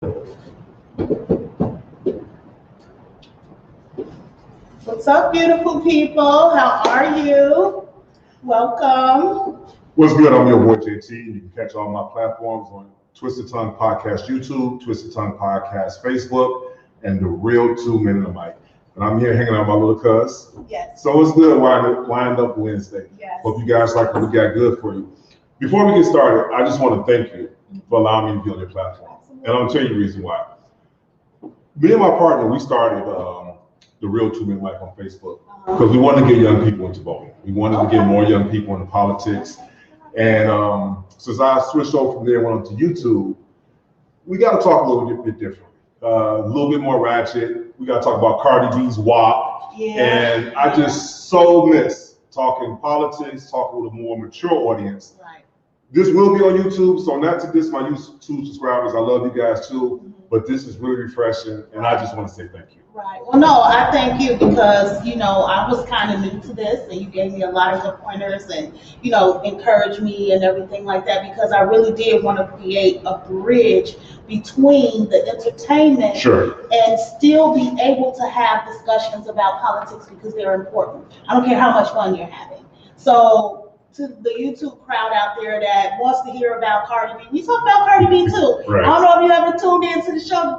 What's up, beautiful people? How are you? Welcome. What's good? I'm your boy JT. You can catch all my platforms on Twisted Tongue Podcast YouTube, Twisted Tongue Podcast Facebook, and The Real 2 Minute Mic. And I'm here hanging out with my little cuz. Yes. So it's good WineUP Wednesday. Yes. Hope you guys like what we got good for you. Before we get started, I just want to thank you for allowing me to be on your platform. Absolutely. And I'll tell you the reason why. Me and my partner, we started The Real 2 Minute Mic on Facebook because we wanted to get young people into voting. We wanted to get more young people into politics. And since I switched over from there and went on to YouTube, we got to talk a little bit differently. A little bit more ratchet. We got to talk about Cardi B's WAP. Yeah. And I just so miss talking politics, talking with a more mature audience. Right. This will be on YouTube, so not to diss my YouTube subscribers. I love you guys too, but this is really refreshing, and I just want to say thank you. Right. Well, no, I thank you because, I was kind of new to this and you gave me a lot of good pointers and, encouraged me and everything like that because I really did want to create a bridge between the entertainment and still be able to have discussions about politics because they're important. I don't care how much fun you're having. So to the YouTube crowd out there that wants to hear about Cardi B, we talk about Cardi B too. Right. I don't know if you ever tuned into the show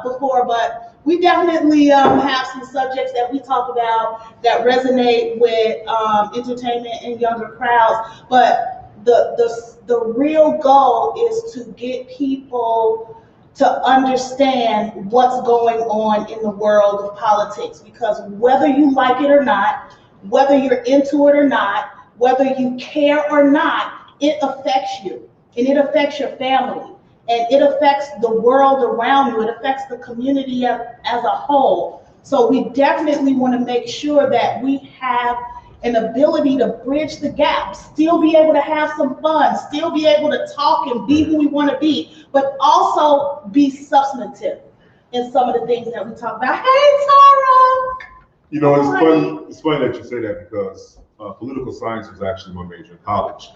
before, but we definitely have some subjects that we talk about that resonate with entertainment and younger crowds. But the real goal is to get people to understand what's going on in the world of politics. Because whether you like it or not, whether you're into it or not, whether you care or not, it affects you and it affects your family. And it affects the world around you. It affects the community as a whole. So we definitely want to make sure that we have an ability to bridge the gap, still be able to have some fun, still be able to talk and be who we want to be, but also be substantive in some of the things that we talk about. Hey, Tara! It's funny that you say that because political science was actually my major in college.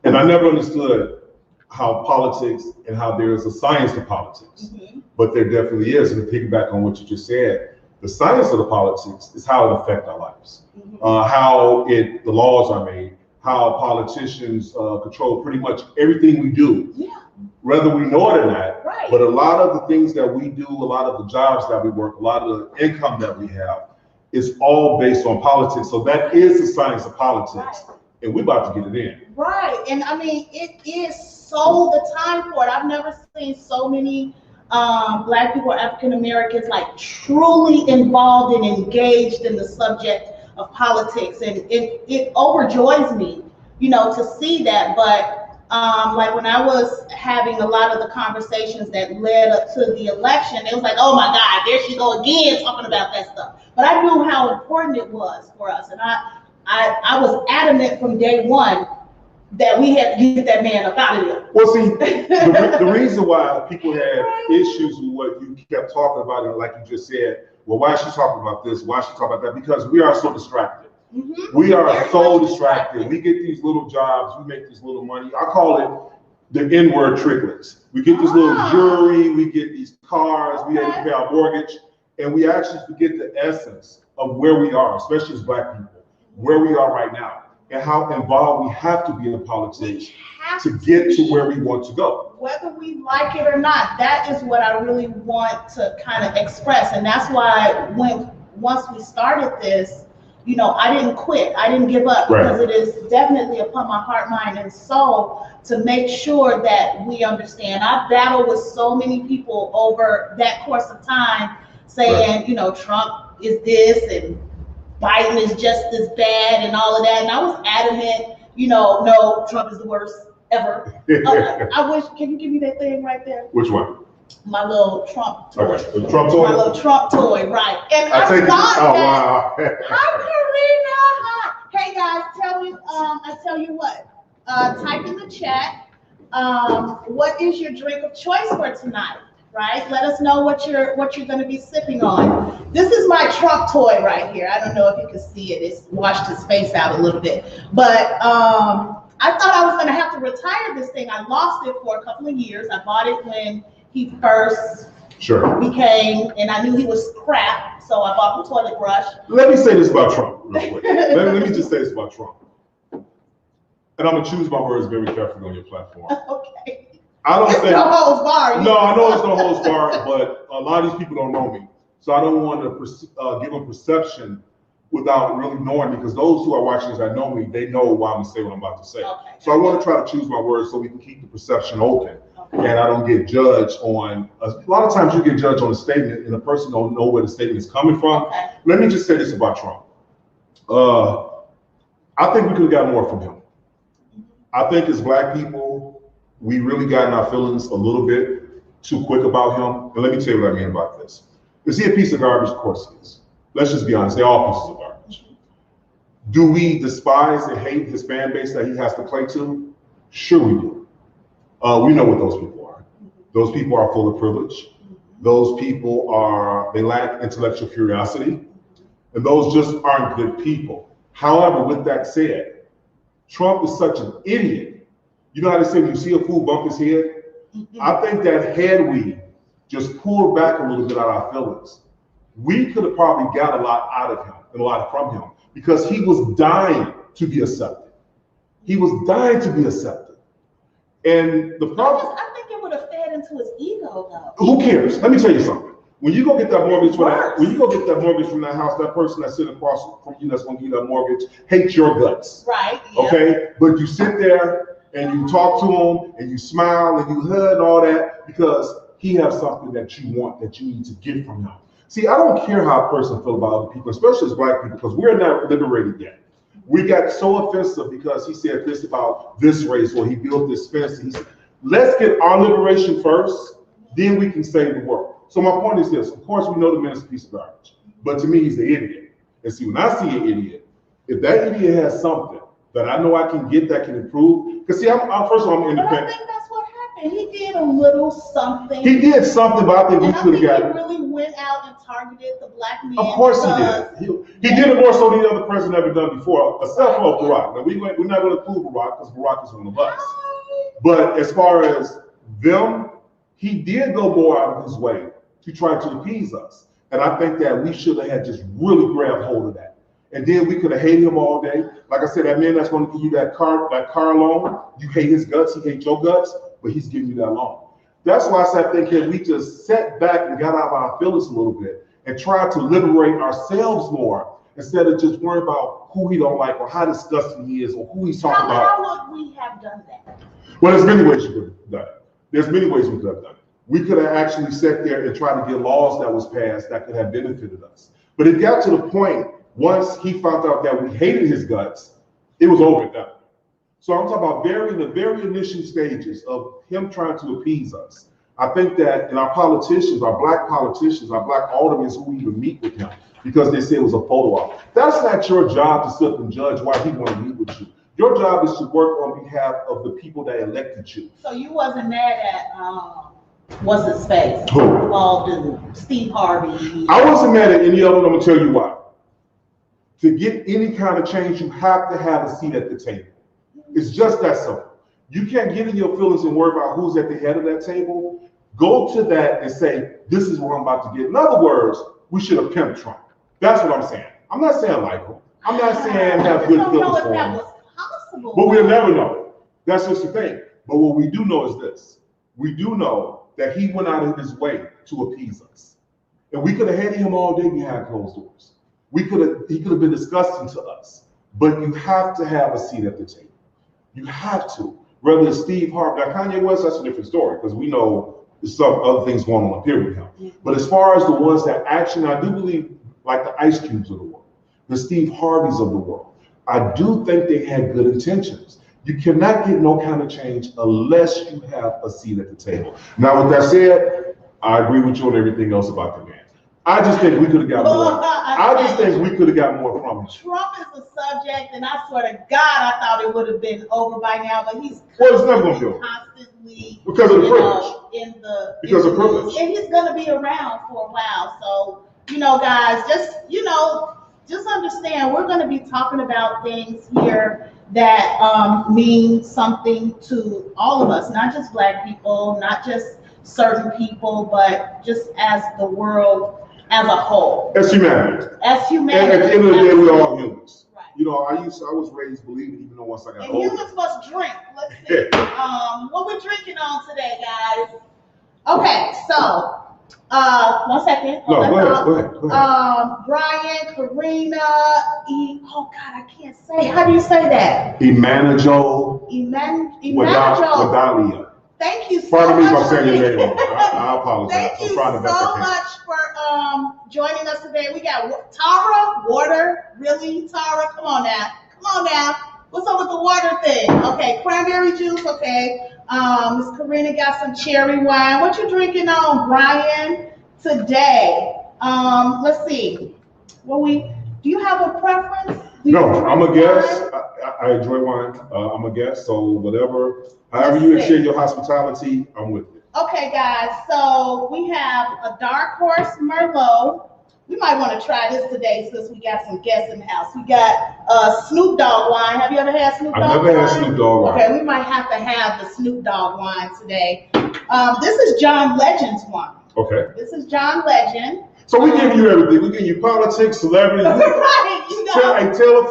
And I never understood how politics and how there is a science to politics, but there definitely is. And to piggyback on what you just said, the science of the politics is how it affects our lives, how the laws are made, how politicians control pretty much everything we do, whether we know it or not. Right. But a lot of the things that we do, a lot of the jobs that we work, a lot of the income that we have is all based on politics. So that is the science of politics. Right. And we're about to get it in. Right. And I mean, it is so the time for it. I've never seen so many Black people, African Americans, like truly involved and engaged in the subject of politics. And it overjoys me, to see that. But like when I was having a lot of the conversations that led up to the election, it was like, oh my God, there she go again talking about that stuff. But I knew how important it was for us. And I was adamant from day one that we had to get that man up out of there. Well, see, the reason why people had issues with what you kept talking about, and like you just said, well, why is she talking about this? Why is she talking about that? Because we are so distracted. We are so distracted. We get these little jobs, we make this little money. I call it the N-word tricklets. We get this little jewelry, we get these cars, we have to pay our mortgage, and we actually forget the essence of where we are, especially as Black people, where we are right now, and how involved we have to be in politics to get to where we want to go. Whether we like it or not, that is what I really want to kind of express. And that's why once we started this, I didn't quit. I didn't give up because it is definitely upon my heart, mind, and soul to make sure that we understand. I battled with so many people over that course of time saying, Trump is this and Biden is just as bad and all of that. And I was adamant, no, Trump is the worst ever. I wish, can you give me that thing right there? Which one? My little Trump toy. Okay. The Trump toy? My little Trump toy, right. And I thought wow. Hi, Karina. Hey guys, I tell you what, type in the chat, what is your drink of choice for tonight? Right? Let us know what you're going to be sipping on. This is my Trump toy right here. I don't know if you can see it. It's washed his face out a little bit. But I thought I was going to have to retire this thing. I lost it for a couple of years. I bought it when he first became, and I knew he was crap, so I bought the toilet brush. Let me say this about Trump real quick. let me just say this about Trump. And I'm gonna choose my words very carefully on your platform. Okay. I don't think no holds barred. No, I know it's no holds barred, but a lot of these people don't know me, so I don't want to give a perception without really knowing me, because those who are watching this that know me, they know why I'm gonna say what I'm about to say. Okay. So I want to try to choose my words so we can keep the perception open, and I don't get judged on. A lot of times you get judged on a statement, and the person don't know where the statement is coming from. Okay. Let me just say this about Trump. I think we could have got more from him. I think as Black people, we really got in our feelings a little bit too quick about him. And let me tell you what I mean about this. Is he a piece of garbage? Of course he is. Let's just be honest, they're all pieces of garbage. Do we despise and hate his fan base that he has to play to? Sure we do. We know what those people are. Those people are full of privilege. Those people they lack intellectual curiosity. And those just aren't good people. However, with that said, Trump is such an idiot. You know how they say when you see a fool bump his head? I think that had we just pulled back a little bit out of our feelings, we could have probably got a lot out of him and a lot from him, because he was dying to be accepted. He was dying to be accepted. And the problem— I think it would have fed into his ego though. Who cares? Let me tell you something. When you go get that mortgage from that house, that person that's sitting across from you that's going to give you that mortgage hates your guts. Right. Yeah. Okay. But you sit there and you talk to him and you smile and you hug and all that because he has something that you want, that you need to get from him. See, I don't care how a person feels about other people, especially as Black people, because we're not liberated yet. We got so offensive because he said this about this race, or he built this fence. He said, let's get our liberation first, then we can save the world. So my point is this: of course, we know the man is a piece of garbage, but to me, he's an idiot. And see, when I see an idiot, if that idiot has something that I know I can get that can improve, because see, I'm first of all, I'm independent. But I think that's what happened. He did a little something. He did something, but I think we could have got it. He really went out and targeted the Black man. Of course he did. He did it more so than any other president ever done before, except for Barack. Now we're not going to prove Barack because Barack is one of us. But as far as them, he did go more out of his way to try to appease us. And I think that we should have had just really grabbed hold of that. And then we could have hated him all day. Like I said, that man that's going to give you that car loan, you hate his guts, he hates your guts, but he's giving you that loan. That's why I think that we just sat back and got out of our feelings a little bit and tried to liberate ourselves more instead of just worrying about who he don't like or how disgusting he is or who he's talking about. How would we have done that? Well, there's many ways you could have done it. There's many ways we could have done it. We could have actually sat there and tried to get laws that was passed that could have benefited us. But it got to the point, once he found out that we hated his guts, it was over and done. So I'm talking about the very initial stages of him trying to appease us. I think that in our politicians, our Black politicians, our Black aldermen who even meet with him because they say it was a photo op. That's not your job to sit and judge why he want to meet with you. Your job is to work on behalf of the people that elected you. So you wasn't mad at what's his face? Who? Dude, Steve Harvey. I wasn't mad at any of them. I'm gonna tell you why. To get any kind of change, you have to have a seat at the table. It's just that simple. You can't get in your feelings and worry about who's at the head of that table. Go to that and say, this is what I'm about to get. In other words, we should have pimped Trump. That's what I'm saying. I'm not saying like him. I'm not saying have good feelings for him. But we'll never know. That's just the thing. But what we do know is this. We do know that he went out of his way to appease us. And we could have hated him all day behind closed doors. He could have been disgusting to us. But you have to have a seat at the table. You have to. Whether it's Steve Harvey, now Kanye West, that's a different story because we know there's some other things going on up here with him. Yeah. But as far as the ones that actually, I do believe, like the Ice Cubes of the world, the Steve Harveys of the world, I do think they had good intentions. You cannot get no kind of change unless you have a seat at the table. Now, with that said, I agree with you on everything else about the man. I just think we could have got more. I just think we could have got more from him. Trump is a subject, and I swear to God, I thought it would have been over by now, but he's constantly because of the privilege. Because of privilege. And he's going to be around for a while. So, guys, just understand we're going to be talking about things here that mean something to all of us, not just Black people, not just certain people, but just as the world as a whole. As humanity. As humanity. And at the end of the day, we're all humans. Right. You know, I was raised believing, even though once I got and older. humans must drink. Let's see. What we're drinking on today, guys. Okay, so 1 second. No, go ahead. Brian, Karina, oh God, I can't say it. How do you say that? Emmanuel. Wadalia. Thank you so much. Pardon me if I'm saying your name wrong. I apologize. Thank you so much for joining us today. We got Tara, water. Really, Tara? Come on now. What's up with the water thing? Okay, cranberry juice. Okay. Miss Karina got some cherry wine. What you drinking on, Brian, today? Let's see. Do you have a preference? No, I'm a guest. I enjoy wine. I'm a guest, so however you extend your hospitality, I'm with it. Okay, guys. So we have a Dark Horse Merlot. We might want to try this today since we got some guests in the house. We got Snoop Dogg wine. Have you ever had Snoop Dogg wine? I've never had Snoop Dogg wine. Okay, we might have to have the Snoop Dogg wine today. This is John Legend's wine. Okay. This is John Legend. So we give you everything. We give you politics, celebrities. Right, you know. Hey, tell a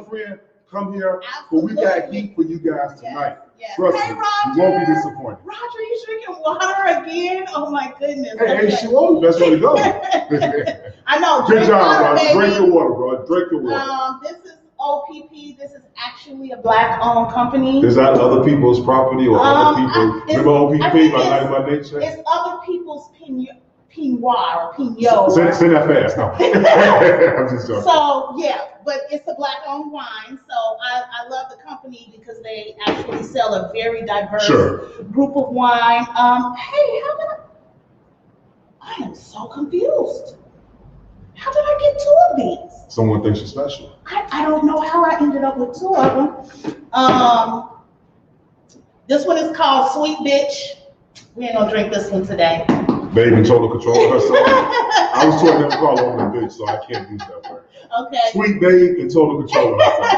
friend, come here. Absolutely. But we got heat for you guys tonight. Yes. Trust Hey, me, Roger. you won't be disappointed. Roger, you drinking water again? Oh my goodness. Hey, she won't. That's where to go. I know. Good job, water, bro. Drink your water, bro. Drink your water. This is OPP. This is actually a Black-owned company. Is that other people's property or other people? Remember OPP by nature? It's other people's Pinot or Pinot. Say that fast. No. I'm just joking. So yeah, but it's a Black-owned wine. So I love the company because they actually sell a very diverse group of wine. Hey, I am so confused. How did I get 2 of these? Someone thinks you're special. I don't know how I ended up with 2 of them. This one is called Sweet Bitch. We ain't gonna drink this one today. Babe in total control of herself. I was told never call her a bitch, so I can't use that word. Okay. Sweet babe in total control of herself.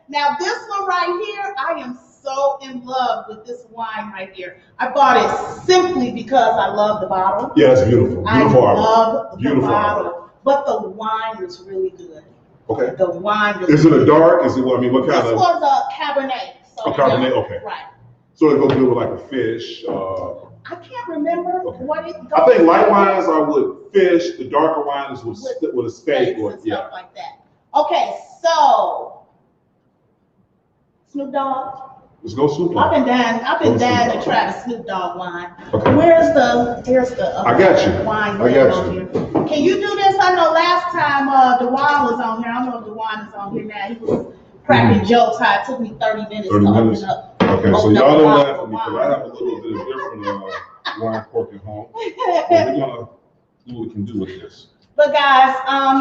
Now this one right here, I am so in love with this wine right here. I bought it simply because I love the bottle. Yeah, it's beautiful. Beautiful I love the bottle. Art. But the wine is really good. Okay. The wine really Is it a dark? Is it what kind this of? This was a Cabernet. So a Cabernet, okay. Right. So it goes good with like a fish. I can't remember what it goes I think light wines are with fish. The darker wine is with a steak or stuff like that. Okay, so Snoop Dogg. Let's go Snoop Dogg. I've been down to try the Snoop Dogg wine. Okay. Here's the I got you. Wine I got you. here. Can you do this? I know last time DeJuan was on here. I don't know if DeJuan is on here now. He was cracking jokes. It took me 30 minutes to open up. Okay, so y'all don't laugh at me because I have a little bit of different wine cork at home. But we're gonna see what we can do with this. But guys,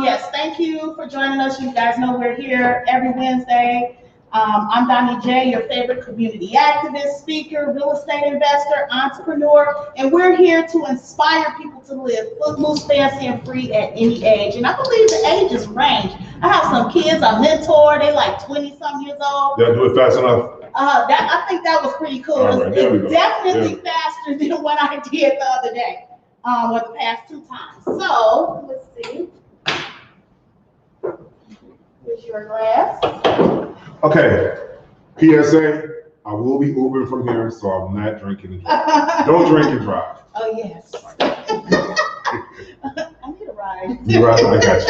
yes, thank you for joining us. You guys know we're here every Wednesday. I'm Donnie J, your favorite community activist, speaker, real estate investor, entrepreneur, and we're here to inspire people to live footloose, fancy, and free at any age. And I believe the ages range. I have some kids I mentor, they like 20-something years old. Did I do it fast enough? I think that was pretty cool. Right, it's definitely faster than what I did the other day, or the past 2 times. So, let's see. Here's your glass. Okay, PSA, I will be Ubering from here, so I'm not drinking and driving. Don't drink and drive. Oh, yes. I need a ride. You're right, I got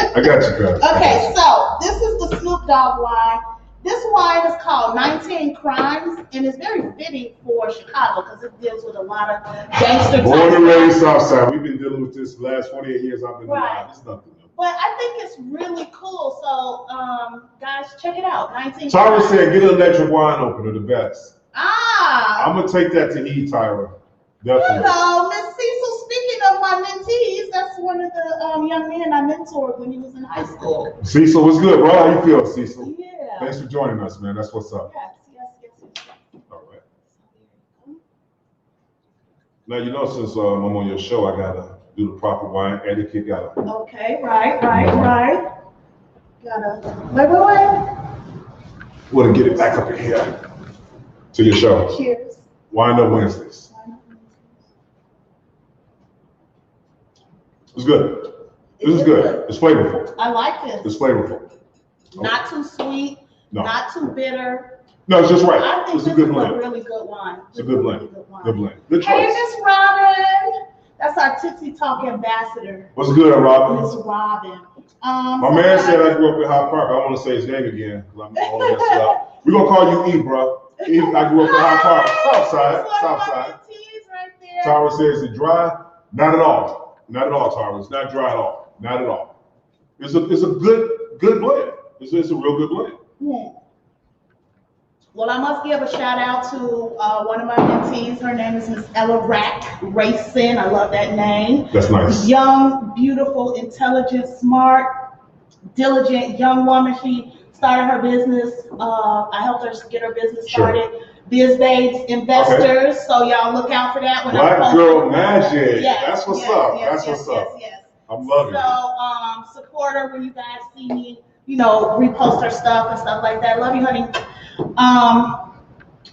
you, guys. Okay, so this is the Snoop Dogg wine. This wine is called 19 Crimes, and it's very fitting for Chicago because it deals with a lot of gangster. Born and raised Southside. We've been dealing with this the last 48 years I've been alive. It's nothing new. But I think it's really cool. So, guys, check it out. 19 Tyra Crimes. said, get an electric wine opener, the best. I'm going to take that to heed, Tyra. Definitely. Hello, Miss Cecil. Speaking of my mentees, that's one of the young men I mentored when he was in high school. Cecil, what's good, bro? How you feel, Cecil? Yeah. Thanks for joining us, man. That's what's up. Yes. All right. Now, you know, since I'm on your show, I got to do the proper wine etiquette. Okay, right. Wait. Want to get it back up in here to your show. Cheers. WineUP Wednesdays. It's good. This is good. It's flavorful. I like this. It's flavorful. Not too sweet, not too bitter. No, it's just right. I think it's a good blend. A really good wine. It's a good blend. Good blend. Good choice. Hey, Miss Robin. That's our TIPSY TALK ambassador. What's good, Robin? Miss Robin. My man said I grew up in Hyde Park. I don't want to say his name again because I'm going to mess it up. We're going to call you E, bro. E, I grew up in Hyde Park. South side. Right Tara says it's dry. Not at all. Not at all, Tara. It's not dry at all. Not at all. It's a good blend. It's a real good blend. Yeah. Well, I must give a shout out to one of my mentees. Her name is Miss Ella Racing. I love that name. That's nice. Young, beautiful, intelligent, smart, diligent young woman. She started her business. I helped her get her business started. WednesdayZ Investors. Okay. So y'all look out for that. When Black Girl Magic. Yes, that's what's up. That's what's up. Yes. I'm loving it. So support her when you guys see me. Repost her stuff and stuff like that. Love you, honey.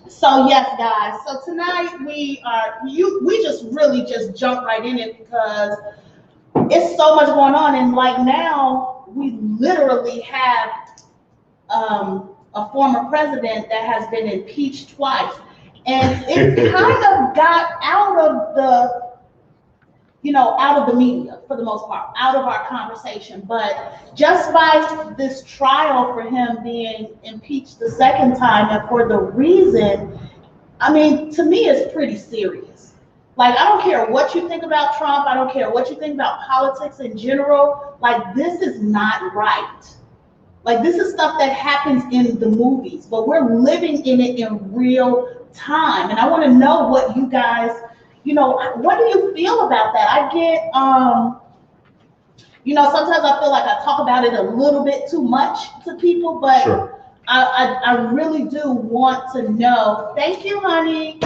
So yes, guys. So tonight we just really just jump right in it because it's so much going on, and like now we literally have a former president that has been impeached twice, and it kind of got out of the media for the most part, out of our conversation. But just by this trial for him being impeached the second time, and for the reason, I mean, to me, it's pretty serious. Like, I don't care what you think about Trump. I don't care what you think about politics in general. Like, this is not right. Like, this is stuff that happens in the movies, but we're living in it in real time. And I want to know what you guys, what do you feel about that? I get, sometimes I feel like I talk about it a little bit too much to people, but sure. I really do want to know. Thank you, honey.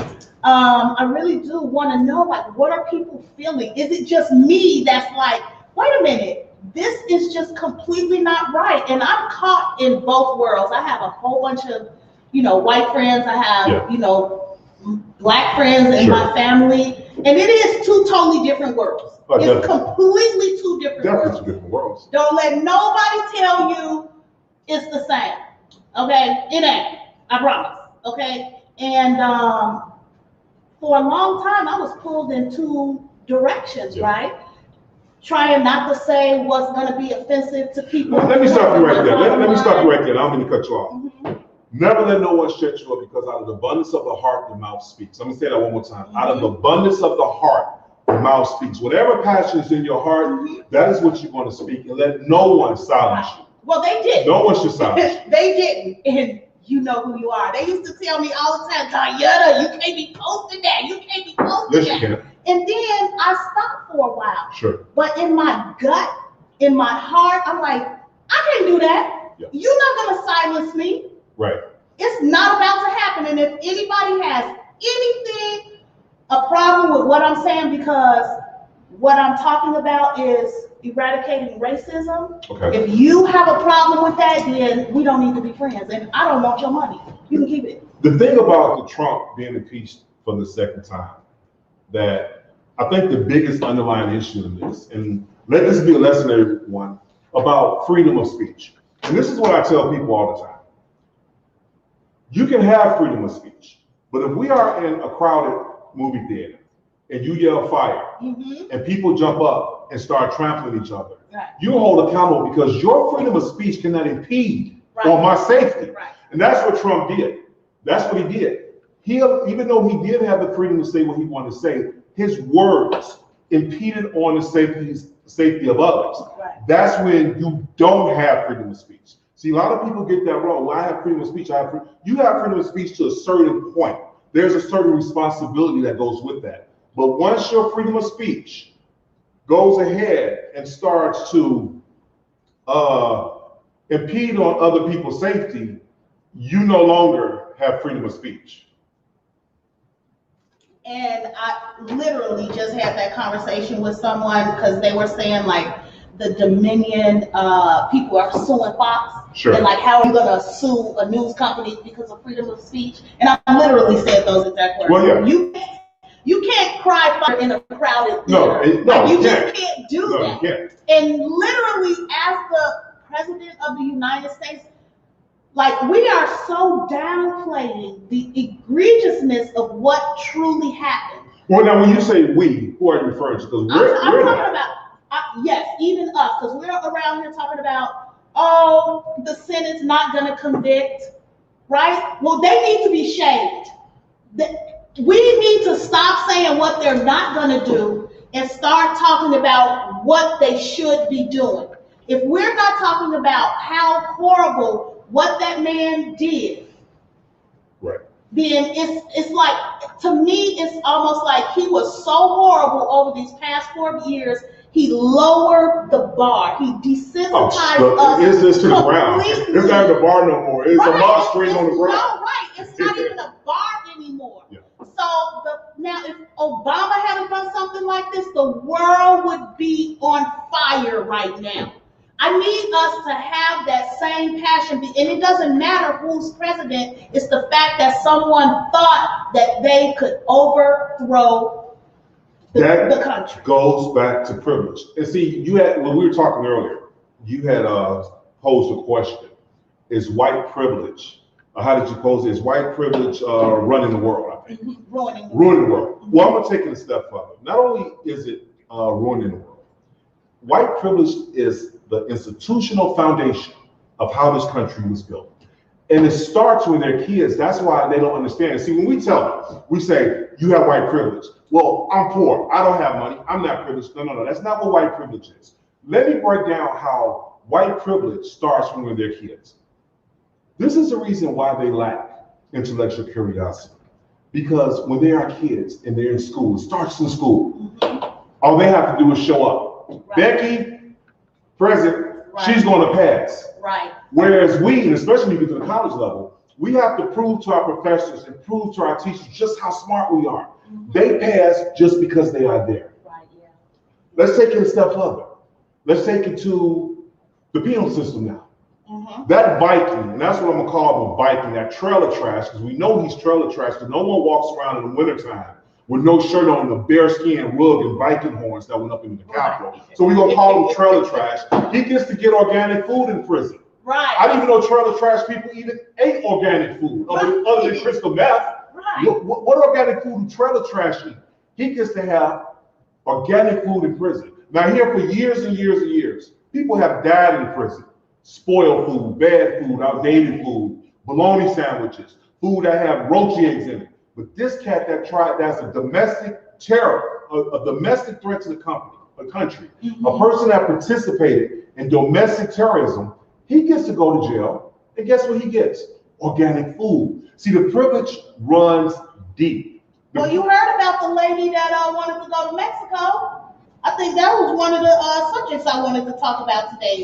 I really do want to know, like, what are people feeling? Is it just me that's like, wait a minute, this is just completely not right? And I'm caught in both worlds. I have a whole bunch of, white friends. I have, Black friends in my family, and it is two totally different worlds. It's completely two different worlds. Definitely two different worlds. Don't let nobody tell you it's the same. Okay, it ain't. I promise. Okay, and for a long time I was pulled in two directions, right? Trying not to say what's going to be offensive to people. Let me stop you right there. Let me stop you right there. I don't mean to cut you off. Mm-hmm. Never let no one shut you up, because out of the abundance of the heart, the mouth speaks. I'm going to say that one more time. Mm-hmm. Out of the abundance of the heart, the mouth speaks. Whatever passion is in your heart, that is what you're going to speak, and let no one silence you. Well, they didn't. No one should silence you. They didn't. And you know who you are. They used to tell me all the time, Diana, you can't be posting that. You can't be posting that. Yes, you can. And then I stopped for a while. Sure. But in my gut, in my heart, I'm like, I can't do that. Yeah. You're not going to silence me. Right. It's not about to happen. And if anybody has anything, a problem with what I'm saying, because what I'm talking about is eradicating racism. Okay. If you have a problem with that, then we don't need to be friends. And I don't want your money. You can keep it. The thing about the Trump being impeached for the second time, that I think the biggest underlying issue in this, and let this be a lesson to everyone, about freedom of speech. And this is what I tell people all the time. You can have freedom of speech, but if we are in a crowded movie theater and you yell fire, and people jump up and start trampling each other, you hold accountable, because your freedom of speech cannot impede on my safety. Right. And that's what Trump did. That's what he did. Even though he did have the freedom to say what he wanted to say, his words impeded on the safety of others. Right. That's when you don't have freedom of speech. See, a lot of people get that wrong. Well, I have freedom of speech. You have freedom of speech to a certain point. There's a certain responsibility that goes with that. But once your freedom of speech goes ahead and starts to impede on other people's safety, you no longer have freedom of speech. And I literally just had that conversation with someone, because they were saying, like, the Dominion people are suing Fox. Sure. And like, how are you going to sue a news company because of freedom of speech? And I literally said those exact words. Well, yeah. You can't cry fire in a crowded No, theater. no, you you just can't. can't do No, that. you can't. And literally, as the president of the United States, like, we are so downplaying the egregiousness of what truly happened. Well, now when you say we, who are you referring to? Because I'm talking about, yes, even us, because we're around here talking about, oh, the Senate's not going to convict, right? Well, they need to be shamed. We need to stop saying what they're not going to do and start talking about what they should be doing. If we're not talking about how horrible what that man did, right, then it's like, to me, it's almost like he was so horrible over these past 4 years. He lowered the bar. He desensitized us. It's just to the ground. It's not the bar no more. It's a bar string on the ground. No, right. It's not even a bar anymore. Yeah. So now, if Obama hadn't done something like this, the world would be on fire right now. I need us to have that same passion, and it doesn't matter who's president. It's the fact that someone thought that they could overthrow the country. Goes back to privilege. And see, you had, when we were talking earlier, you had posed a question: is white privilege? How did you pose it? Is white privilege running the world? I think Ruining the world. Well, I'm gonna take it a step further. Not only is it ruining the world, white privilege is the institutional foundation of how this country was built. And it starts with their kids. That's why they don't understand. See, when we tell them, we say, you have white privilege. Well, I'm poor. I don't have money. I'm not privileged. No. That's not what white privilege is. Let me break down how white privilege starts when we're their kids. This is the reason why they lack intellectual curiosity. Because when they are kids and they're in school, it starts in school. All they have to do is show up. Right. Becky, present, right. She's going to pass. Right. Whereas we, and especially when you get to the college level, we have to prove to our professors and prove to our teachers just how smart we are. They pass just because they are there. Right, yeah. Let's take it a step further. Let's take it to the penal system now. That Viking, and that's what I'm going to call the Viking, that trailer trash, because we know he's trailer trash, because no one walks around in the wintertime with no shirt on, the bear skin rug and Viking horns that went up into the Capitol. So we're going to call him trailer trash. He gets to get organic food in prison. Right. I didn't even know trailer trash people even ate organic food, other than crystal meth. Right. What organic food do trailer trash eat? He gets to have organic food in prison. Now here for years and years and years, people have died in prison. Spoiled food, bad food, outdated food, bologna sandwiches, food that have roach eggs in it. But this cat that's a domestic terror, a domestic threat to the country, a person that participated in domestic terrorism, he gets to go to jail. And guess what he gets? Organic food. See, the privilege runs deep. Well, you heard about the lady that wanted to go to Mexico. I think that was one of the subjects I wanted to talk about today,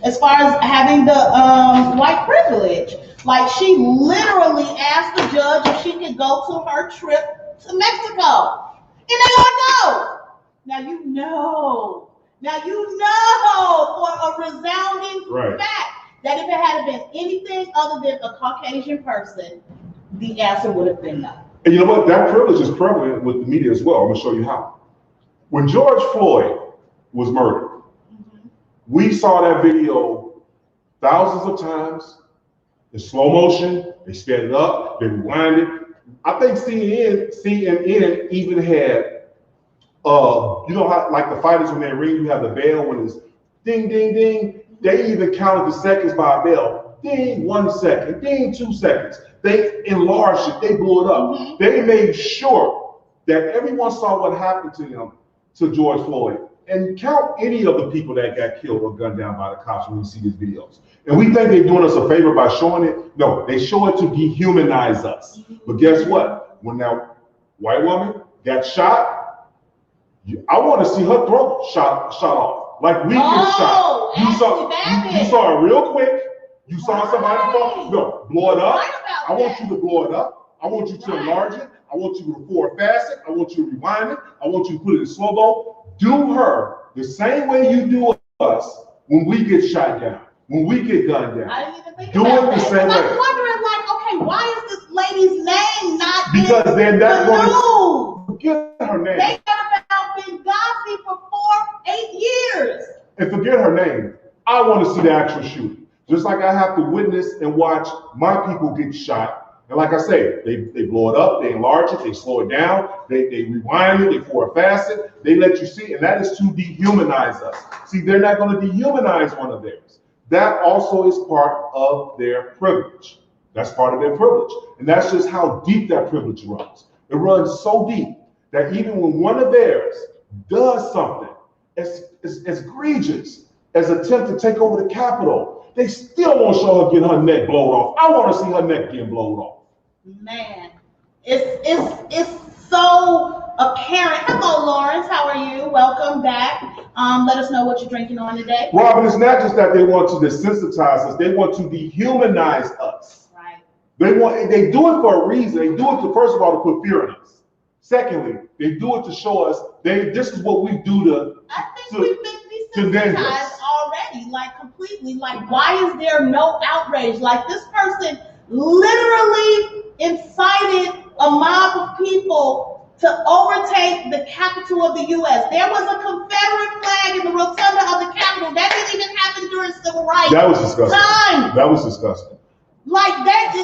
as far as having the white privilege. Like, she literally asked the judge if she could go to her trip to Mexico. And they don't know. Now you know for a resounding fact that if it had been anything other than a Caucasian person, the answer would have been no. And you know what? That privilege is prevalent with the media as well. I'm going to show you how. When George Floyd was murdered, we saw that video thousands of times in slow motion. They sped it up, they rewind it. I think CNN even had, you know how, like the fighters when they ring, you have the bell when it's ding, ding, ding. They even counted the seconds by a bell. Ding, 1 second, ding, 2 seconds. They enlarged it, they blew it up. They made sure that everyone saw what happened to them, to George Floyd. And count any of the people that got killed or gunned down by the cops when we see these videos. And we think they're doing us a favor by showing it. No, they show it to dehumanize us. But guess what? When that white woman got shot, I want to see her throat shot off. Like we get shot. You saw it real quick. You saw somebody blow it up. I want you to blow it up. I want you to enlarge it. I want you to forward fast it. I want you to rewind it. I want you to put it in slow-mo. Do her the same way you do us when we get shot down, when we get gunned down. I didn't even think do about it the same way. I'm wondering, like, okay, why is this lady's name not because then that's going to forget her name. They got about Benghazi for 8 years. And forget her name. I want to see the actual shooting. Just like I have to witness and watch my people get shot. And like I say, they blow it up, they enlarge it, they slow it down, they rewind it, they forward fast it, they let you see, and that is to dehumanize us. See, they're not going to dehumanize one of theirs. That also is part of their privilege. That's part of their privilege. And that's just how deep that privilege runs. It runs so deep that even when one of theirs does something as egregious as attempt to take over the Capitol, they still won't show her getting her neck blown off. I want to see her neck getting blown off. Man, it's so apparent. Hello, Lawrence. How are you? Welcome back. Let us know what you're drinking on today. Robin, it's not just that they want to desensitize us; they want to dehumanize us. Right. They do it for a reason. They do it to, first of all, to put fear in us. Secondly, they do it to show us this is what we do to. I think we've been desensitized already, like completely. Like, why is there no outrage? Like, this person literally incited a mob of people to overtake the Capitol of the U.S. There was a Confederate flag in the rotunda of the Capitol. That didn't even happen during civil rights. That was disgusting. Time. That was disgusting. Like, that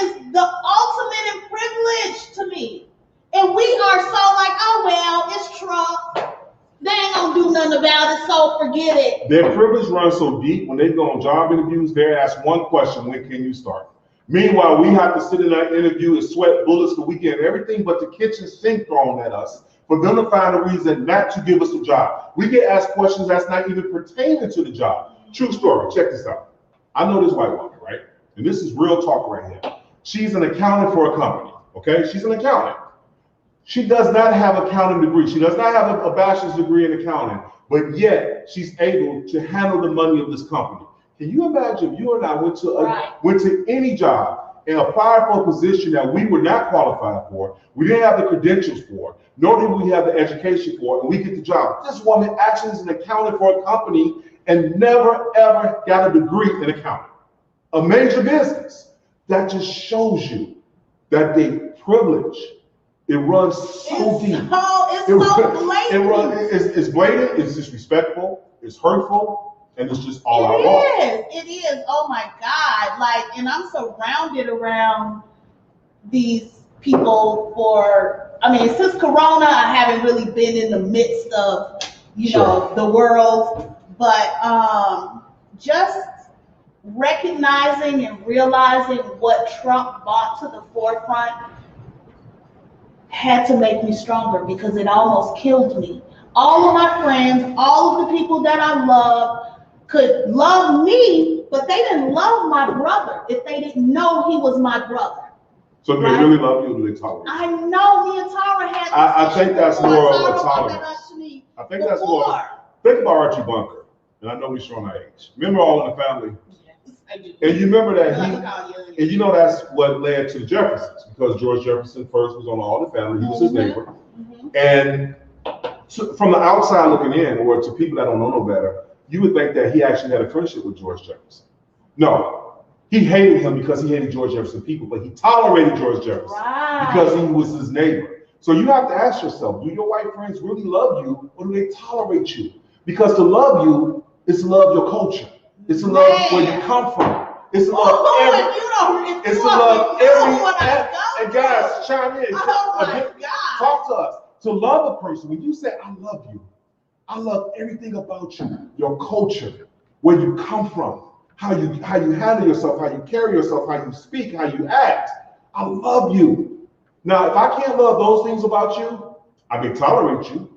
is the ultimate in privilege to me. And we are so like, oh, well, it's Trump. They ain't gonna do nothing about it, so forget it. Their privilege runs so deep, when they go on job interviews, they're asked one question: when can you start? Meanwhile, we have to sit in that interview and sweat bullets the weekend, everything but the kitchen sink thrown at us for them to find a reason not to give us a job. We get asked questions that's not even pertaining to the job. True story, check this out. I know this white woman, right? And this is real talk right here. She's an accountant for a company, okay? She's an accountant. She does not have an accounting degree. She does not have a bachelor's degree in accounting, but yet she's able to handle the money of this company. Can you imagine if you and I went to any job and applied for a position that we were not qualified for, we didn't have the credentials for, nor did we have the education for, and we get the job. This woman actually is an accountant for a company and never ever got a degree in accounting, a major business. That just shows you that the privilege, it runs so deep. It's so blatant. It's blatant, it's disrespectful, it's hurtful, and it's just all out wrong. It is. Oh my God. Like, and I'm surrounded around these people since Corona, I haven't really been in the midst of, the world, but just recognizing and realizing what Trump brought to the forefront had to make me stronger, because it almost killed me. All of my friends, all of the people that I love could love me, but they didn't love my brother if they didn't know he was my brother. So do they really love you, or do they tolerate you? I know me and Tara had I think that's more of a tolerance. I think that's more. Think about Archie Bunker, and I know we're showing our age. Remember All in the Family? Yes, I do. And you remember that and you know that's what led to the Jeffersons, because George Jefferson first was on All in the Family. He was his neighbor. Mm-hmm. And from the outside looking in, or to people that don't know no better, you would think that he actually had a friendship with George Jefferson. No, he hated him because he hated George Jefferson people, but he tolerated George Jefferson because he was his neighbor. So you have to ask yourself, do your white friends really love you, or do they tolerate you? Because to love you is to love your culture. It's to love where you come from. It's to love and guys, chime in. Talk to us. To love a person, when you say, I love you, I love everything about you, your culture, where you come from, how you handle yourself, how you carry yourself, how you speak, how you act. I love you. Now, if I can't love those things about you, I may tolerate you,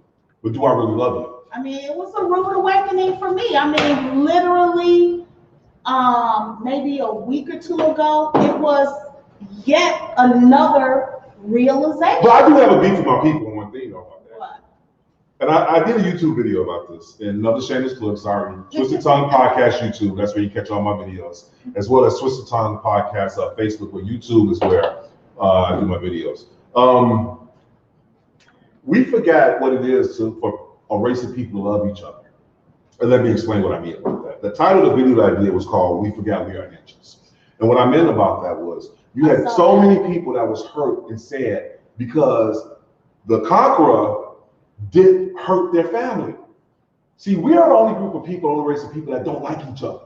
but do I really love you? I mean, it was a rude awakening for me. I mean, literally, maybe a week or two ago, it was yet another realization. But I do have a beef with my people on one thing, though, about that. What? And I did a YouTube video about this, and another shameless plug, sorry. Twisted Tongue Podcast YouTube, that's where you catch all my videos, as well as Twisted Tongue Podcast Facebook, but YouTube is where I do my videos. We forgot what it is for a race of people to love each other. And let me explain what I mean about that. The title of the video that I did was called We Forgot We Are Ninjas. And what I meant about that was you had so many people that was hurt and sad because the conqueror did hurt their family. See, we are the only group of people, only race of people that don't like each other.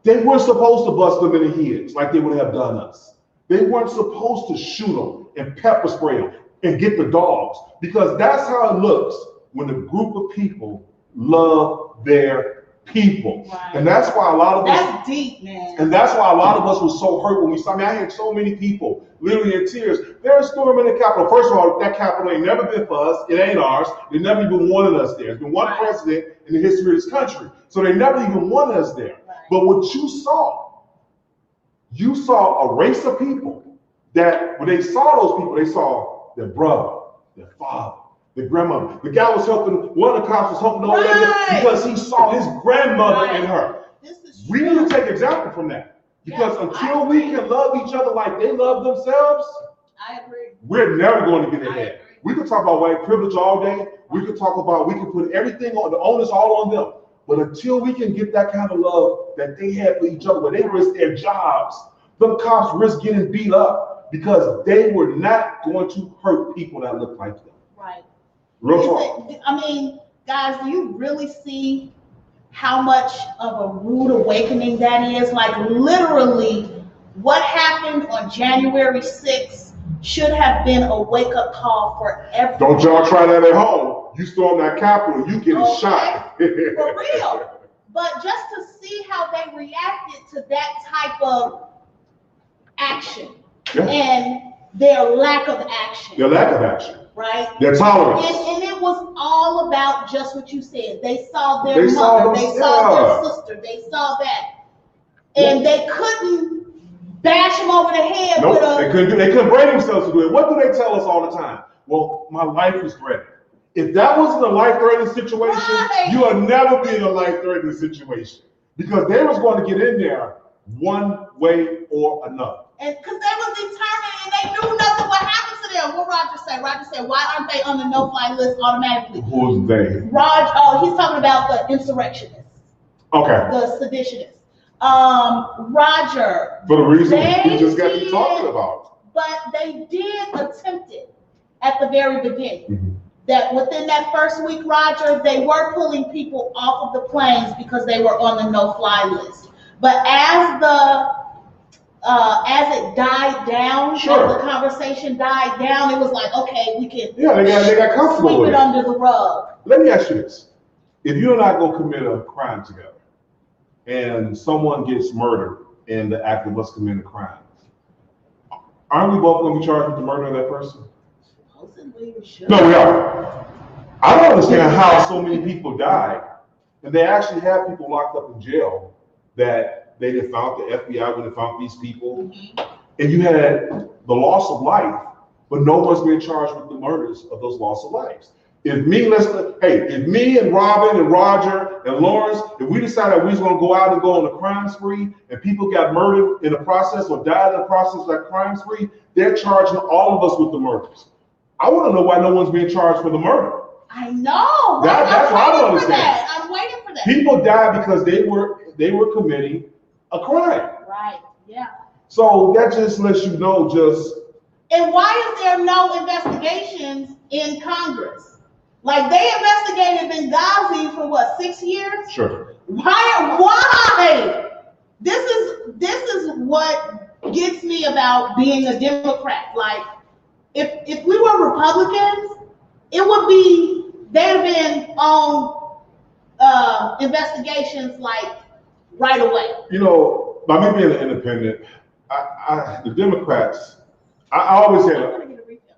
They weren't supposed to bust them in the heads like they would have done us. They weren't supposed to shoot them and pepper spray them and get the dogs, because that's how it looks when a group of people love their people. Right. And that's why a lot of us— That's deep, man. And that's why a lot of us were so hurt when we saw— I mean, I had so many people literally in tears. They're storming the Capitol. First of all, that Capitol ain't never been for us. It ain't ours. They never even wanted us there. There's been one president in the history of this country. So they never even wanted us there. Right. But what you saw a race of people that when they saw those people, they saw their brother, their father, their grandmother. The guy was helping, one of the cops was helping the old lady because he saw his grandmother in her. We need to take example from that. Because until we can love each other like they love themselves, I agree. We're never going to get ahead. We could talk about white privilege all day. We could talk about, we can put everything on, the onus all on them. But until we can get that kind of love that they had for each other, where they risk their jobs, the cops risk getting beat up because they were not going to hurt people that look like them. Right. Real talk. I mean, guys, do you really see how much of a rude awakening that is? Like, literally, what happened on January 6th should have been a wake-up call for everyone. Don't y'all try that at home. You storm that Capitol, you getting shot. For real. But just to see how they reacted to that type of action and their lack of action. Their lack of action. Right? Their tolerance. And it was all about just what you said. They saw their mother, they saw their sister, they saw that. And they couldn't bash them over the head with a... They couldn't bring themselves to do it. What do they tell us all the time? Well, my life is threatened. If that wasn't a life-threatening situation, you would never be in a life-threatening situation. Because they was going to get in there one way or another. And because they was determined and they knew nothing would happen to them. What Roger said? Roger said, why aren't they on the no-fly list automatically? Who's they? He's talking about the insurrectionists. Okay. The seditionists. Roger. For the reason we just got to talking about. But they did attempt it at the very beginning. Mm-hmm. That within that first week, Roger, they were pulling people off of the planes because they were on the no-fly list. But as it died down, as the conversation died down, it was like, okay, we can they got comfortable with it under the rug. Let me ask you this. If you and I go commit a crime together and someone gets murdered in the act of us committing a crime, aren't we both going to be charged with the murder of that person? No, we are. I don't understand how so many people died, and they actually have people locked up in jail that they didn't found the FBI when they found these people, and you had the loss of life, but no one's being charged with the murders of those loss of lives. If me and Robin and Roger and Lawrence, if we decided we was going to go out and go on a crime spree, and people got murdered in the process or died in the process of that crime spree, they're charging all of us with the murders. I want to know why no one's being charged for the murder. I know. That's what I don't understand. I'm waiting for that. People died because they were committing a crime. Right. Yeah. So that just lets you know And why is there no investigations in Congress? Like, they investigated Benghazi for what, 6 years? Sure. Why? This is what gets me about being a Democrat. Like, if we were Republicans, it would be, they'd have been on investigations like right away. You know, by me being an independent, the Democrats, I always had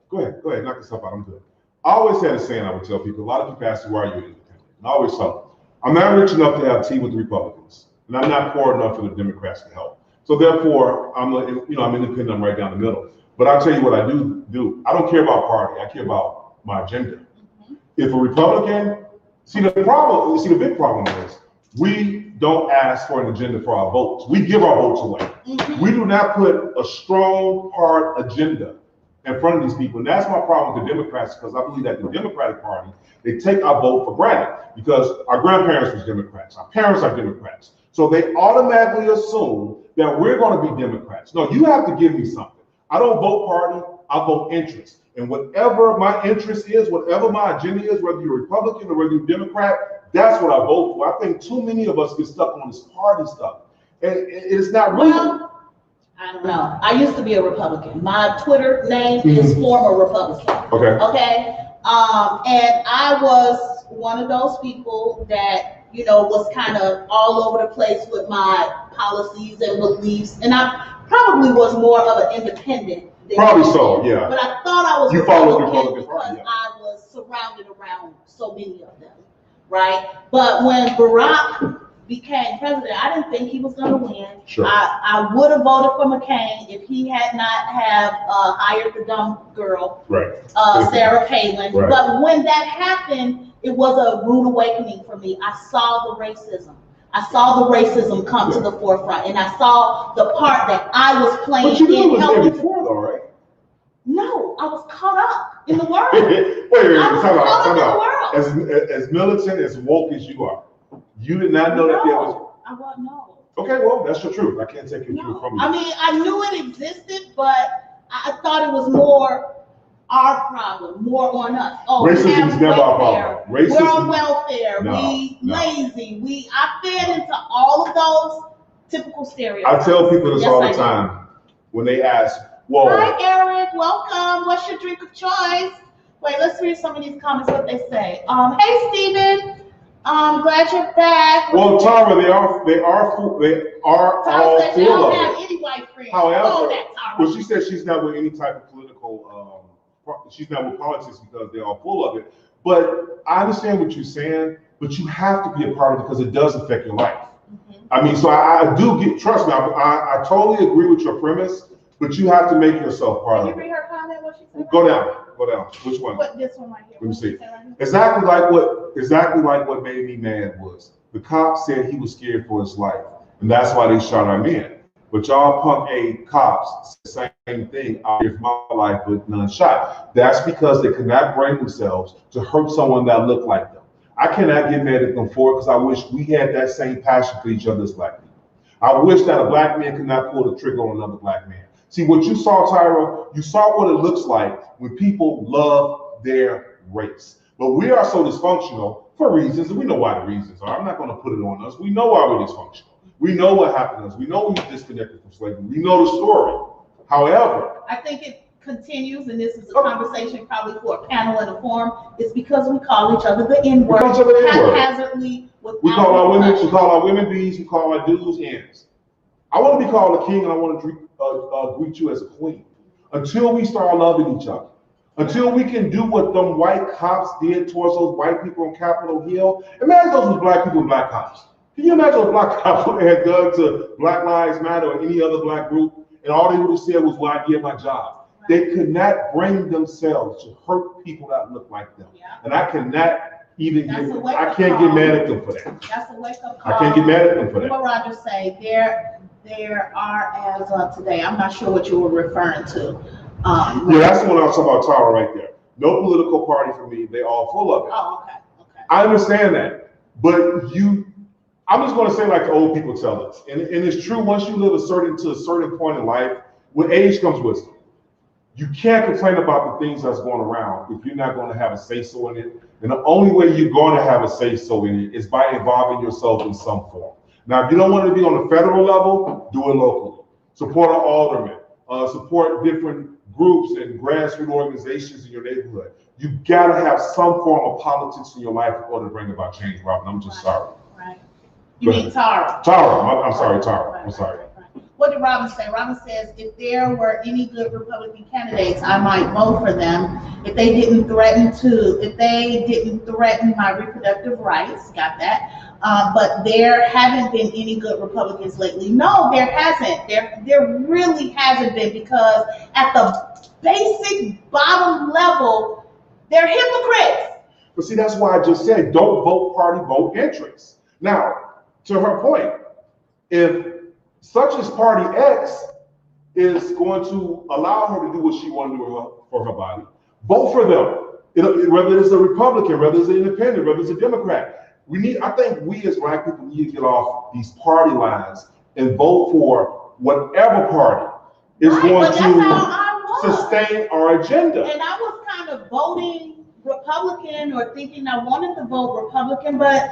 go ahead, knock yourself out, I'm good. I always had a saying I would tell people, a lot of people ask me, why are you independent? And I always tell them, I'm not rich enough to have tea with the Republicans, and I'm not poor enough for the Democrats to help. So therefore, I'm independent, I'm right down the middle. But I'll tell you what I do. I don't care about party. I care about my agenda. Mm-hmm. If a Republican, the big problem is we don't ask for an agenda for our votes. We give our votes away. Mm-hmm. We do not put a strong, hard agenda in front of these people. And that's my problem with the Democrats, because I believe that the Democratic Party, they take our vote for granted because our grandparents were Democrats. Our parents are Democrats. So they automatically assume that we're going to be Democrats. No, you have to give me something. I don't vote party, I vote interest. And whatever my interest is, whatever my agenda is, whether you're Republican or whether you're Democrat, that's what I vote for. I think too many of us get stuck on this party stuff. And it's not really. Well, I don't know. I used to be a Republican. My Twitter name is former Republican. Okay. Okay. And I was one of those people that, you know, was kind of all over the place with my policies and beliefs. And I probably was more of an independent. Probably so, yeah. But I thought I was you Republican because I was surrounded around so many of them, right? But when Barack became president, I didn't think he was going to win. Sure. I would have voted for McCain if he had not have hired the dumb girl, right. Sarah Palin. Right. But when that happened, it was a rude awakening for me. I saw the racism. I saw the racism come to the forefront, and I saw the part that I was playing but you in helping. Before, though, right? No, I was caught up in the world. wait, time out. As militant, as woke as you are, you did not know that there was. I wasn't know. Okay, well, that's your truth. I can't take your truth from you. I mean, I knew it existed, but I thought it was more our problem, more on us. Oh, racism is never our problem. We're on welfare. We lazy. I fed into all of those typical stereotypes. I tell people this all the time when they ask, "Well, hi Eric, welcome. What's your drink of choice?" Wait, let's read some of these comments. What they say. Hey Stephen, glad you're back. Well, Tara, they are all Tara said she full don't of have it. any white friends. However, Tara. well, she said she's not with any type of political. She's not with politics because they're all full of it. But I understand what you're saying. But you have to be a part of it because it does affect your life. I mean, so I do get. Trust me, I totally agree with your premise. But you have to make yourself part of it. Can you read her comment? What she said? Go down. Which one? This one right here. Let me see. Exactly like what made me mad was the cop said he was scared for his life, and that's why they shot our men. But y'all punk A cops said the same thing. I fear for my life, but none shot. That's because they could not bring themselves to hurt someone that looked like them. I cannot get mad at them for it because I wish we had that same passion for each other as black people. I wish that a black man could not pull the trigger on another black man. See, what you saw, Tyra, you saw what it looks like when people love their race. But we are so dysfunctional for reasons, and we know why the reasons are. I'm not going to put it on us. We know why we're dysfunctional. We know what happened to us. We know we were disconnected from slavery. We know the story. However, I think it continues, and this is a conversation probably for a panel and a forum. It's because we call each other the N-word haphazardly. We call our women B's. We call our dudes N's. I want to be called a king, and I want to greet you as a queen. Until we start loving each other, until we can do what them white cops did towards those white people on Capitol Hill. Imagine those was black people and black cops. Can you imagine those black cops who had done to Black Lives Matter or any other black group, and all they would have said was, "Well, I did my job." Right. They could not bring themselves to hurt people that look like them, and I cannot even I can't get mad at them for that. That's a wake up call. I can't get mad at them for that. What Roger say? There are, as of today, I'm not sure what you were referring to. Yeah, that's the one I was talking about, Tara, right there. No political party for me. They all full of it. Oh, okay. I understand that, but I'm just going to say like the old people tell us, and it's true. Once you live to a certain point in life, with age comes wisdom. You can't complain about the things that's going around if you're not going to have a say-so in it. And the only way you're going to have a say-so in it is by involving yourself in some form. Now, if you don't want to be on the federal level, do it locally. Support an alderman. Support different groups and grassroots organizations in your neighborhood. You got to have some form of politics in your life in order to bring about change, Robin. I'm just sorry. Right. You mean Tara? Tara. I'm sorry, Tara. I'm sorry. What did Robin say? Robin says, if there were any good Republican candidates, I might vote for them if they didn't threaten my reproductive rights. Got that? But there haven't been any good Republicans lately. No, there hasn't. There really hasn't been, because at the basic bottom level, they're hypocrites. But see, that's why I just said, don't vote party, vote interests. Now, to her point, if such as Party X is going to allow her to do what she wants to do for her body, vote for them. Whether it's a Republican, whether it's an independent, whether it's a Democrat. I think we as black people need to get off these party lines and vote for whatever party is going to. That's how I sustain our agenda. And I was kind of voting Republican or thinking I wanted to vote Republican, but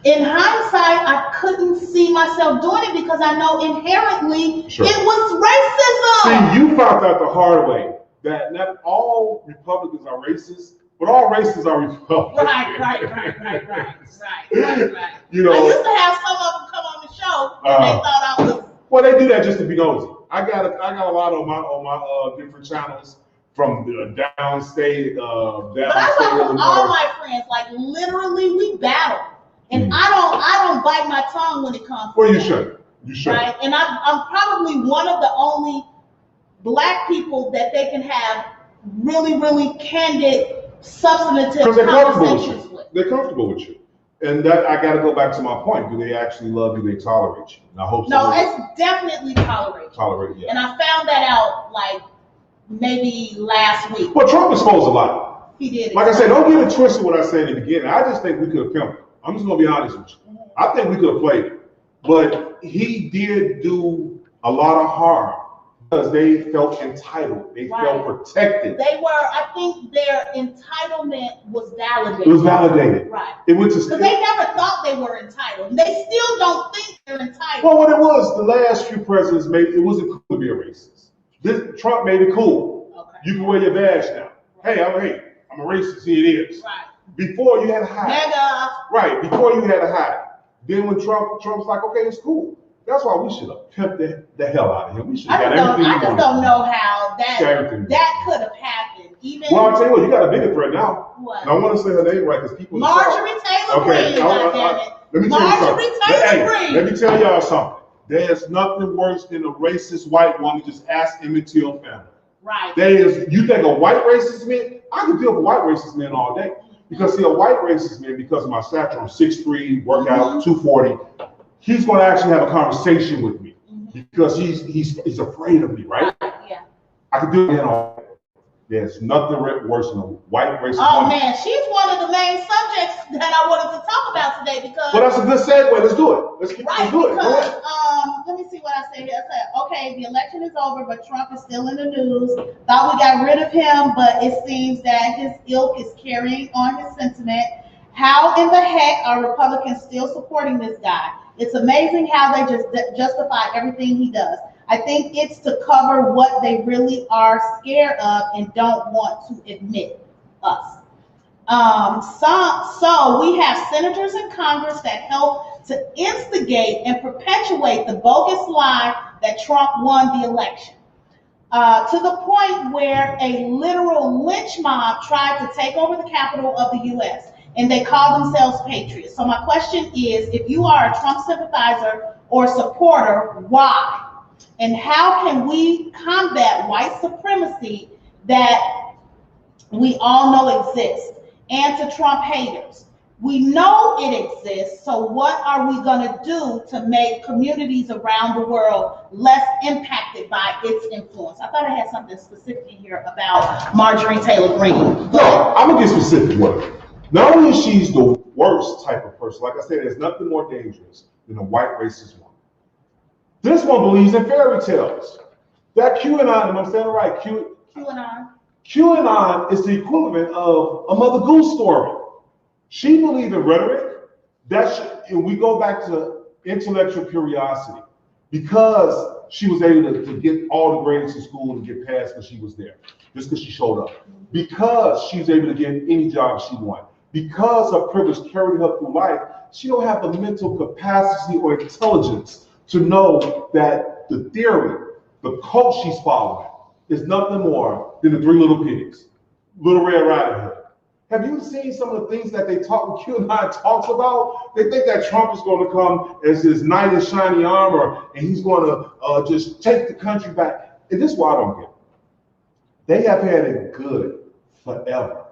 in hindsight, I couldn't see myself doing it because I know inherently it was racism. See, you found out the hard way that not all Republicans are racist, but all racists are Republicans. Right. You know, I used to have some of them come on the show and they thought I was. Well, they do that just to be nosy. I got a lot on my different channels from downstate, But I talk to all my friends, like literally we battle. And I don't bite my tongue when it comes to well, you should. You should. Right? And I'm probably one of the only Black people that they can have really, really candid, substantive conversations with. They're comfortable with you. And that I got to go back to my point. Do they actually love you? They tolerate you. And I hope so. No, it's definitely tolerate. Tolerate, yeah. And I found that out like maybe last week. Well, Trump exposed a lot. He did. Like I said, don't get it twisted what I said in the beginning. I just think we could have pimped it. I'm just going to be honest with you. I think we could have played it. But he did do a lot of harm because they felt entitled. They felt protected. They were, I think their entitlement was validated. It was validated. Right. It went to because they never thought they were entitled. They still don't think they're entitled. Well, what it was, the last few presidents made it wasn't cool to be a racist. Trump made it cool. Okay. You can wear your badge now. Hey, I'm a racist. Here it is. Right. Before you had to hide. Mega. Right. Before you had to hide. Then when Trump's like, okay, it's cool. That's why we should have pimped the hell out of him. We should have got everything. I just don't know how that could have happened. Even well, I'll tell you what, you got a bigger threat now. What? And I want to say her name right because people. Marjorie Taylor Green. Let me tell you something. Let me tell y'all something. There's nothing worse than a racist white woman. Just ask Emmett Till family. Right. You think a white racist man? I can deal with white racist men all day. Because see, a white racist man, because of my stature, I'm 6'3", work out 240. He's going to actually have a conversation with me because he's afraid of me, right? Yeah. I can do it all day. There's nothing worse than a white racist woman. Oh man, she's one of the main subjects that I wanted to talk about today because. Well, that's a good segue. Let's do it. Let's do it. Because, let me see what I say here. I said, okay, the election is over, but Trump is still in the news. Thought we got rid of him, but it seems that his ilk is carrying on his sentiment. How in the heck are Republicans still supporting this guy? It's amazing how they just justify everything he does. I think it's to cover what they really are scared of and don't want to admit us. So we have senators in Congress that help to instigate and perpetuate the bogus lie that Trump won the election. To the point where a literal lynch mob tried to take over the capital of the U.S. and they call themselves patriots. So my question is, if you are a Trump sympathizer or supporter, why? And how can we combat white supremacy that we all know exists? And to Trump haters, we know it exists, so what are we going to do to make communities around the world less impacted by its influence? I thought I had something specific in here about Marjorie Taylor Green. No, I'm going to get specific with her. Not only is she the worst type of person, like I said, there's nothing more dangerous than a white racist woman. This one believes in fairy tales. That QAnon, am I saying it right? QAnon is the equivalent of a Mother Goose story. She believed in rhetoric. And we go back to intellectual curiosity because she was able to get all the grades in school and get passed because she was there, just because she showed up. Because she was able to get any job she wanted. Because her privilege carried her through life, she don't have the mental capacity or intelligence to know that the theory, the cult she's following, is nothing more than the Three Little Pigs, Little Red Riding Hood. Have you seen some of the things that they talk, QAnon talks about? They think that Trump is going to come as his knight in shiny armor and he's going to just take the country back. And this is why I don't get it. They have had it good forever.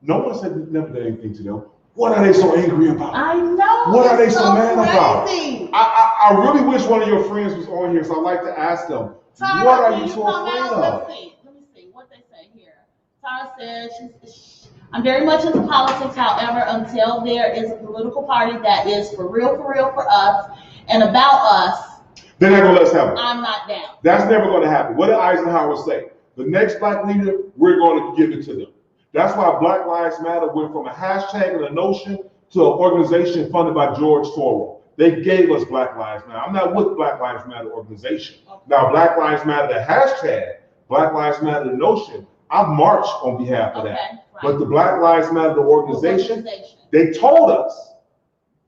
No one said never did anything to them. What are they so angry about? I know. What are they so mad crazy about? I really wish one of your friends was on here, so I'd like to ask them, Tara, what are you so afraid of? Let me see what they say here. Tara says, I'm very much into politics, however, until there is a political party that is for real for us and about us. They're not going to let us have it. I'm not down. That's never going to happen. What did Eisenhower say? the next black leader, we're going to give it to them. That's why Black Lives Matter went from a hashtag and a notion to an organization funded by George Soros. They gave us Black Lives Matter. I'm not with Black Lives Matter organization. Now, Black Lives Matter, the hashtag, Black Lives Matter, the notion, I've marched on behalf of that. Right. But the Black Lives Matter, the organization, they told us,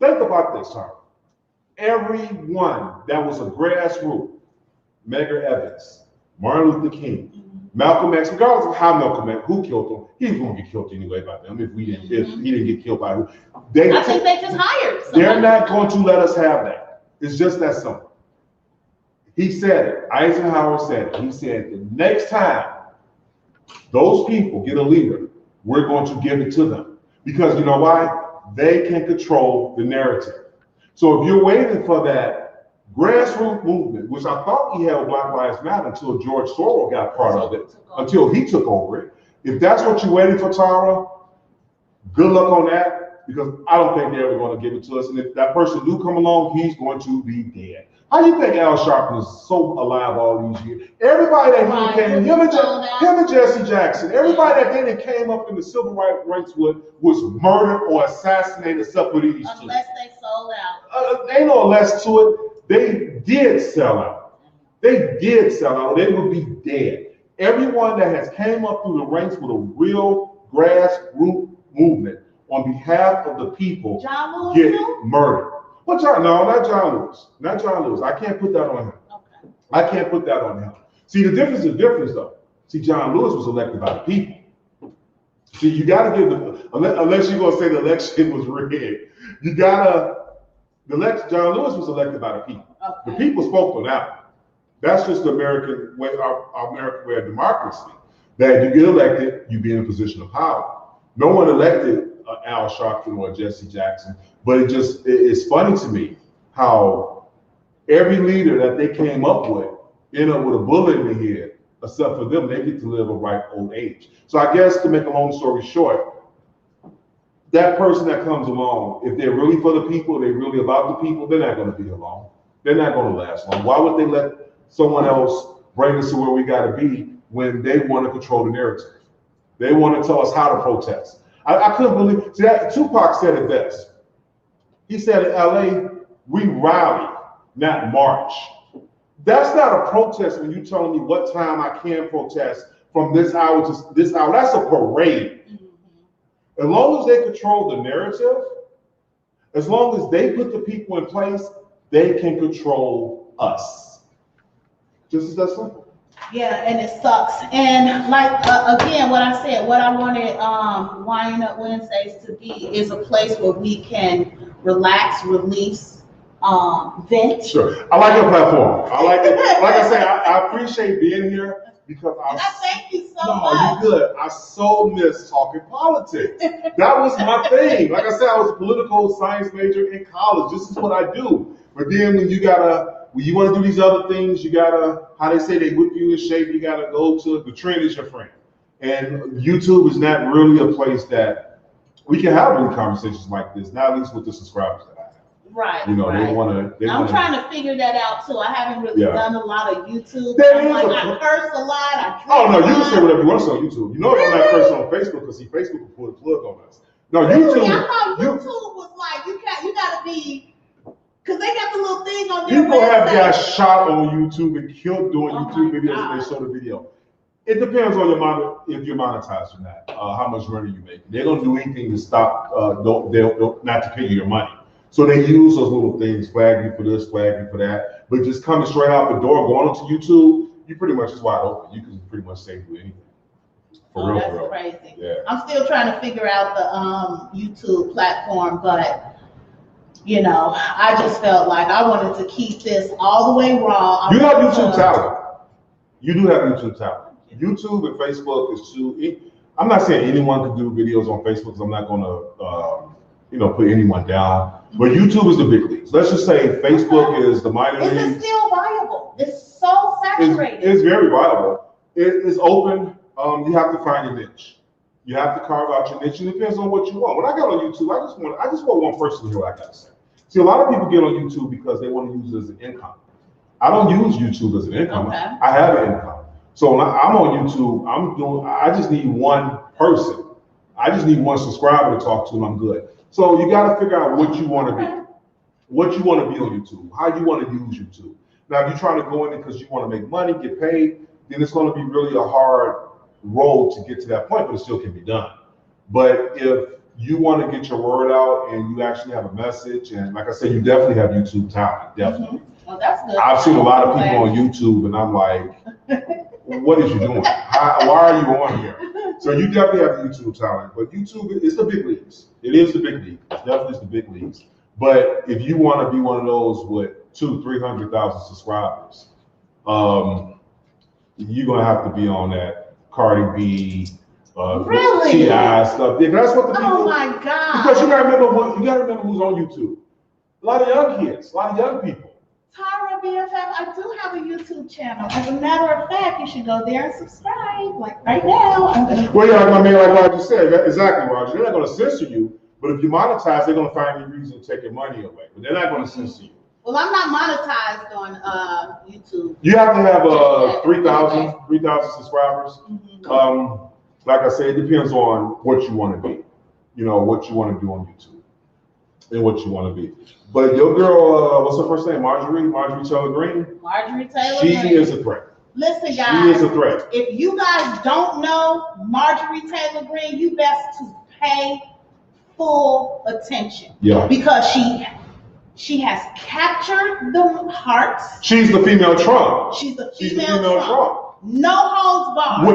think about this, Tara. Everyone that was a grassroots, Medgar Evans, Martin Luther King, Malcolm X, regardless of how Malcolm X, who killed him, he's going to get killed anyway by them if he didn't get killed by who. I think they just hired somebody. They're not going to let us have that. It's just that simple. He said it. Eisenhower said it. He said the next time those people get a leader, we're going to give it to them. Because you know why? They can control the narrative. So if you're waiting for that grassroots movement, which I thought we had with Black Lives Matter until George Soros got part of it, until he took over it. If that's what you're waiting for, Tara, good luck on that, because I don't think they're ever going to give it to us. And if that person do come along, he's going to be dead. How do you think Al Sharpton is so alive all these years? Everybody that came, him and Jesse Jackson, everybody that then came up in the civil rights ranks with was murdered or assassinated, except for these two. Unless they sold out. Ain't no less to it. They did sell out. They did sell out. They would be dead. Everyone that has came up through the ranks with a real grassroots movement on behalf of the people get murdered. Well, no, not John Lewis. Not John Lewis. I can't put that on him. Okay. I can't put that on him. See, the difference is difference, though. See, John Lewis was elected by the people. See, you got to give the, unless you're going to say the election was rigged, you got to, John Lewis was elected by the people. Okay. The people spoke for that. That's just the American way, our American way of democracy. That you get elected, you be in a position of power. No one elected Al Sharpton or Jesse Jackson, but it's funny to me how every leader that they came up with ended up with a bullet in the head, except for them, they get to live a ripe old age. So I guess to make a long story short, that person that comes along, if they're really for the people, they're really about the people, they're not going to be alone. They're not going to last long. Why would they let someone else bring us to where we got to be when they want to control the narrative? They want to tell us how to protest. I couldn't believe, see, Tupac said it best. He said in LA, we rally, not march. That's not a protest when you're telling me what time I can protest from this hour to this hour. That's a parade. As long as they control the narrative, as long as they put the people in place, they can control us. Just as that simple. Yeah, and it sucks. And like, again, what I said, what I wanted Wine Up Wednesdays to be is a place where we can relax, release, vent. Sure. I like your platform. I like it. Like I say, I appreciate being here because I thank you so much. No, you good. I so miss talking politics. That was my thing. Like I said, I was a political science major in college. This is what I do. But then when you want to do these other things, you gotta, how they say they whip you in shape, you gotta go to, the trend is your friend. And YouTube is not really a place that we can have any conversations like this, not at least with the subscribers that I have. Right. You know, right. I'm trying to figure that out too. I haven't really done a lot of YouTube. I curse a lot. Oh no, you can say whatever you want to say on YouTube. You know, I'm not cursing on Facebook because see, Facebook will pull the plug on us. No, YouTube. I thought YouTube was like you gotta be. Because they got the little thing on their People have got shot on YouTube and killed doing YouTube videos and they show the video. It depends on if you're monetized or not, how much money you make. They don't do anything to stop, not to pay you your money. So they use those little things, flag you for this, flag you for that. But just coming straight out the door, going onto YouTube, you pretty much is wide open. You can pretty much say do anything. For real, that's crazy. Yeah. I'm still trying to figure out the YouTube platform, but you know, I just felt like I wanted to keep this all the way raw. You have YouTube talent. You do have YouTube talent. YouTube and Facebook is too. I'm not saying anyone can do videos on Facebook because I'm not going to, put anyone down. But YouTube is the big leagues. Let's just say Facebook is the minor leagues. Is it still viable? It's so saturated. It's very viable. It's open. You have to find your niche. You have to carve out your niche. It depends on what you want. When I got on YouTube, I just want one person to hear what I got to say. See, a lot of people get on YouTube because they want to use it as an income. I don't use YouTube as an income. Okay. I have an income. So when I'm on YouTube, I just need one person. I just need one subscriber to talk to and I'm good. So you got to figure out what you want to be. What you want to be on YouTube, how you want to use YouTube. Now, if you're trying to go in it because you want to make money, get paid, then it's going to be really a hard road to get to that point, but it still can be done. But if you want to get your word out and you actually have a message, and like I said, you definitely have YouTube talent, definitely. Oh, that's good. I've seen a lot of people on YouTube, and I'm like, what is you doing? Why are you on here? So you definitely have YouTube talent, but YouTube is the big leagues. It is the big league. It definitely is the big leagues. But if you want to be one of those with 200,000-300,000 subscribers, you're gonna have to be on that Cardi B, really? T.I. stuff. Yeah, that's what the people. Oh my God! Because you gotta remember who's on YouTube. A lot of young kids, a lot of young people. Tara BFF, I do have a YouTube channel. As a matter of fact, you should go there and subscribe. Like right now, Well, yeah, I mean, like Roger said, exactly, Roger. They're not gonna censor you. But if you monetize, they're gonna find any reason to take your money away. But they're not gonna censor you. Well, I'm not monetized on YouTube. You have to have 3,000 subscribers. Like I said, it depends on what you want to be. You know, what you want to do on YouTube and what you want to be. But your girl, what's her first name? Marjorie Taylor Green? Marjorie Taylor Green. She is a threat. Listen, guys. She is a threat. If you guys don't know Marjorie Taylor Green, you best to pay full attention. Yeah. Because she has captured the hearts. She's the female Trump. She's the female Trump. No holds barred.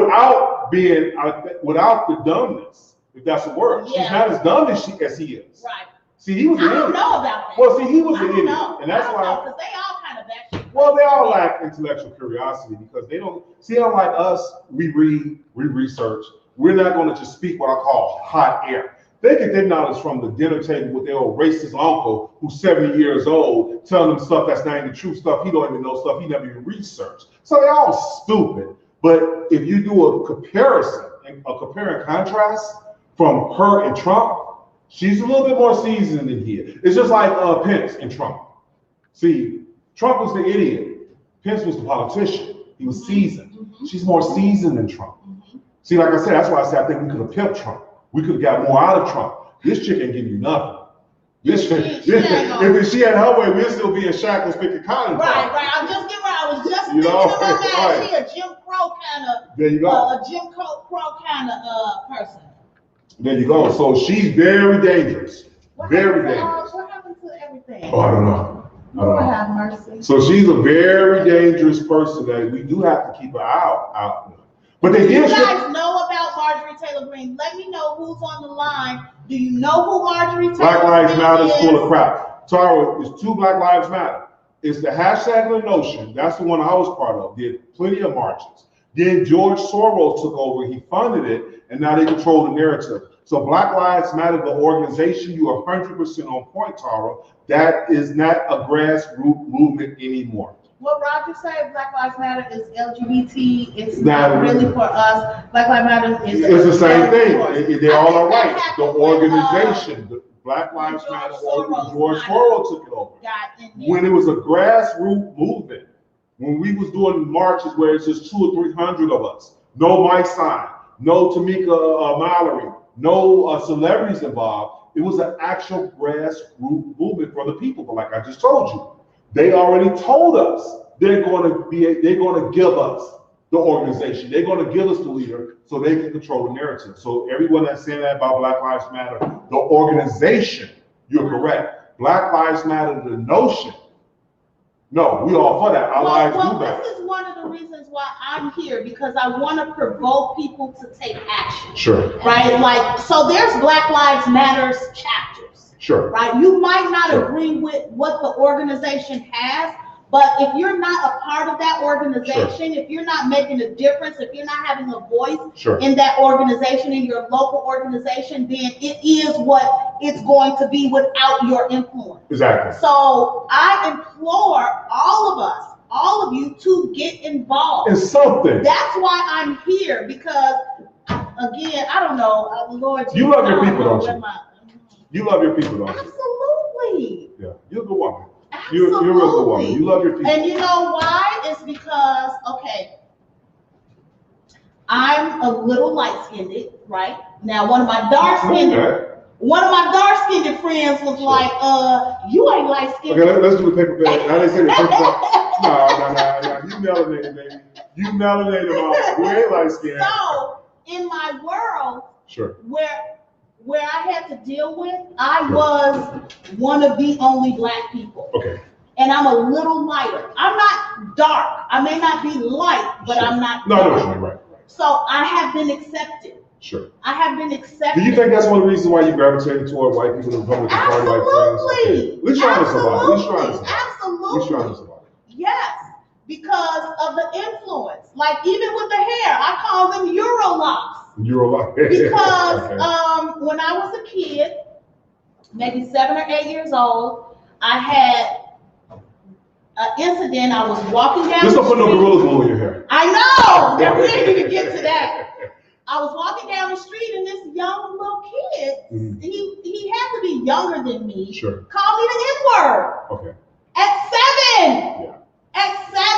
Without the dumbness, if that's a word. Yeah. She's not as dumb as he is. Right. See, he was. I don't know about that. Well, see, he was an idiot, know. and that's why. Because they all kind of that. Well, they all lack intellectual curiosity because they don't see. Unlike us, we read, we research. We're not going to just speak what I call hot air. They get their knowledge from the dinner table with their old racist uncle who's 70 years old, telling them stuff that's not even true stuff. He don't even know stuff he never even researched. So they're all stupid. But if you do a comparison, a compare and contrast from her and Trump, she's a little bit more seasoned than he is. It's just like Pence and Trump. See, Trump was the idiot. Pence was the politician. He was seasoned. She's more seasoned than Trump. See, like I said, that's why I said I think we could have pimped Trump. We could have got more out of Trump. This chick ain't give you nothing. If she had her way, we'd still be in shackles picking cotton. Right. I was just thinking about that. She a Jim Crow kind of. There you go. A Jim Crow kind of person. There you go. So she's very dangerous. Very dangerous. What happened to everything? Oh, I don't know. Lord have mercy. So she's a very dangerous person that we do have to keep an eye out. But they did. You guys know about Marjorie Taylor Green? Let me know who's on the line. Do you know who Marjorie Taylor Green is? Black Lives Matter is full of crap. Tara, it's 2 Black Lives Matter. It's the hashtag of the notion. That's the one I was part of. Did plenty of marches. Then George Soros took over. He funded it, and now they control the narrative. So Black Lives Matter, the organization, you are 100% on point, Tara. That is not a grassroots movement anymore. What Roger said, Black Lives Matter is LGBT. It's not really for us. Black Lives Matter is. It's the same thing. They all are right. The organization, the Black Lives Matter, George Soros took it over. When it was a grassroots movement, when we was doing marches where it's just 200 or 300 of us, no mic sign, no Tamika Mallory, no celebrities involved. It was an actual grassroots movement for the people. But like I just told you, they already told us they're going to give us the organization. They're going to give us the leader so they can control the narrative. So everyone that's saying that about Black Lives Matter, the organization, you're correct. Black Lives Matter, the notion. No, we all for that. Our lives do that. This is one of the reasons why I'm here, because I want to provoke people to take action. Sure. Right? Like, so there's Black Lives Matters chapters. Sure. Right? You might not agree with what the organization has, but if you're not a part of that organization, if you're not making a difference, if you're not having a voice in that organization, in your local organization, then it is what it's going to be without your influence. Exactly. So I implore all of us, all of you, to get involved. It's something. That's why I'm here, because again, I don't know, Lord. You love your people, don't you? You love your people, don't you? Absolutely. Yeah, you're a good woman. Absolutely. You're a good woman. You love your people. And you know why? It's because, okay, I'm a little light-skinned, right? Now, one of my dark-skinned friends was like, you ain't light-skinned. Okay, let's do the paper bag. Now they say the paper bag. No. You melanated, baby. You melanated, mom. You ain't light-skinned. So, in my world, sure, where I had to deal with, I was one of the only black people. Okay. And I'm a little lighter. I'm not dark. I may not be light, but I'm not dark. No, right. So I have been accepted. Sure. I have been accepted. Do you think that's one of the reasons why you gravitated toward white people in the Republican Party? Absolutely. At least trying to survive. Absolutely. Yes. Because of the influence. Like even with the hair, I call them Eurolocks. Because okay. When I was a kid, maybe 7 or 8 years old, I had an incident. I was walking down. Just don't put no gorilla glue in your hair. I know. That we didn't even get to that. I was walking down the street and this young little kid, he had to be younger than me. Sure. Called me the N-word. Okay. At 7. Yeah. At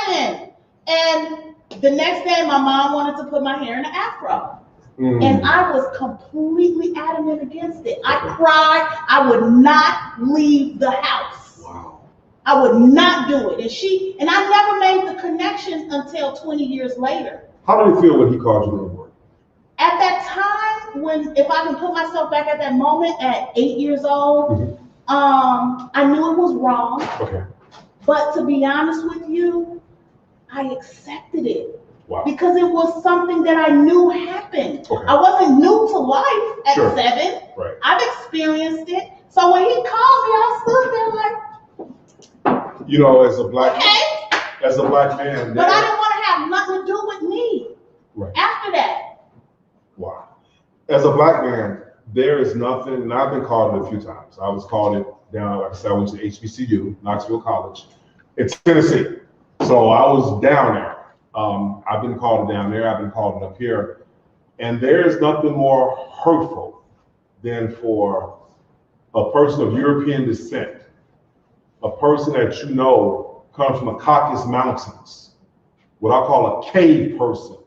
7. And the next day, my mom wanted to put my hair in an afro. And I was completely adamant against it. I cried. I would not leave the house. Wow. I would not do it. And I never made the connection until 20 years later. How did it feel when he called you the N-word? At that time, if I can put myself back at that moment at 8 years old, I knew it was wrong. Okay. But to be honest with you, I accepted it. Wow. Because it was something that I knew happened. Okay. I wasn't new to life at 7. Right. I've experienced it. So when he called me, I stood there like, you know, as a black man. But I didn't want to have nothing to do with me. Right. After that. Wow. As a black man, there is nothing, and I've been called it a few times. I was called it down, like I said, I went to HBCU, Knoxville College. It's Tennessee. So I was down there. I've been called it down there, I've been called it up here. And there is nothing more hurtful than for a person of European descent, a person that you know comes from the Caucasus Mountains, what I call a cave person,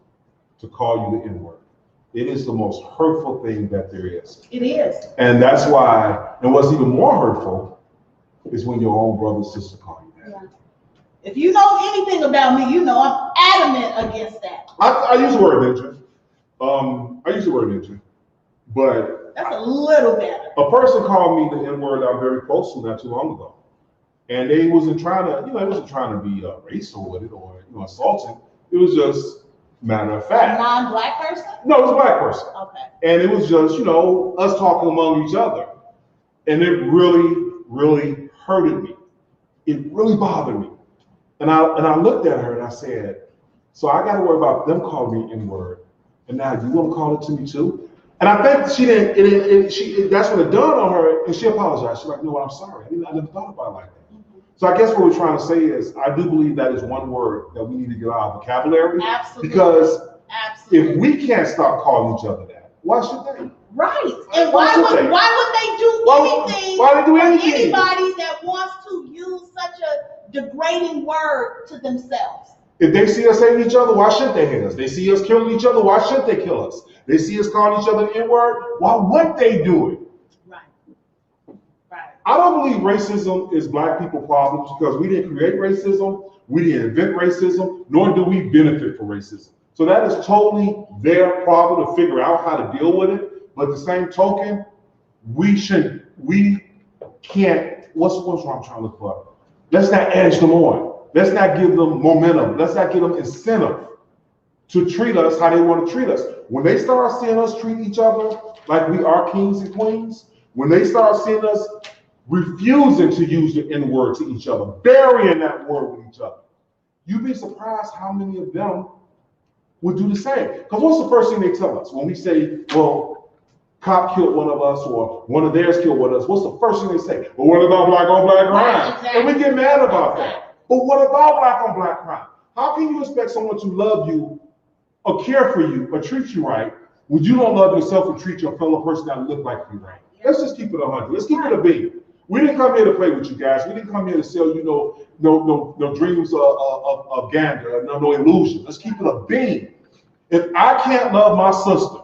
to call you the N-word. It is the most hurtful thing that there is. It is. And that's why, and what's even more hurtful is when your own brother and sister call you that. Yeah. If you know anything about me, you know I'm adamant against that. I use the word ninja. But that's a little better. A person called me the N-word I'm very close to not too long ago. And they wasn't trying to, it wasn't trying to be racial with it or assaulting. It was just matter of fact. A non-black person? No, it was a black person. Okay. And it was just, us talking among each other. And it really, really hurted me. It really bothered me. And I looked at her and I said, so I got to worry about them calling me N-word. And now you want to call it to me too? And I think she didn't, that's what it dawned on her, and she apologized. She's like, no, I'm sorry. I never thought about it like that. So I guess what we're trying to say is, I do believe that is one word that we need to get out of vocabulary. Absolutely. Because if we can't stop calling each other that, why should they? Right. And why would they do anything for anybody that wants to use such a degrading word to themselves? If they see us hating each other, why should they hate us? They see us killing each other, why should they kill us? They see us calling each other the N-word, why would they do it? I don't believe racism is black people's problems because we didn't create racism, we didn't invent racism, nor do we benefit from racism. So that is totally their problem to figure out how to deal with it. But the same token, we can't, what's wrong I'm trying to look for? Let's not edge them on. Let's not give them momentum. Let's not give them incentive to treat us how they want to treat us. When they start seeing us treat each other like we are kings and queens, when they start seeing us refusing to use the N-word to each other, burying that word with each other, you'd be surprised how many of them would do the same. Because what's the first thing they tell us? When we say, well, cop killed one of us or one of theirs killed one of us, what's the first thing they say? Well, what about black on black crime? Exactly. And we get mad about that. But what about black on black crime? How can you expect someone to love you or care for you or treat you right when you don't love yourself and treat your fellow person that look like you right? Let's just keep it 100. Let's keep it a beat. We didn't come here to play with you guys. We didn't come here to sell you no dreams of gander, no illusion. Let's keep it a beam. If I can't love my sister,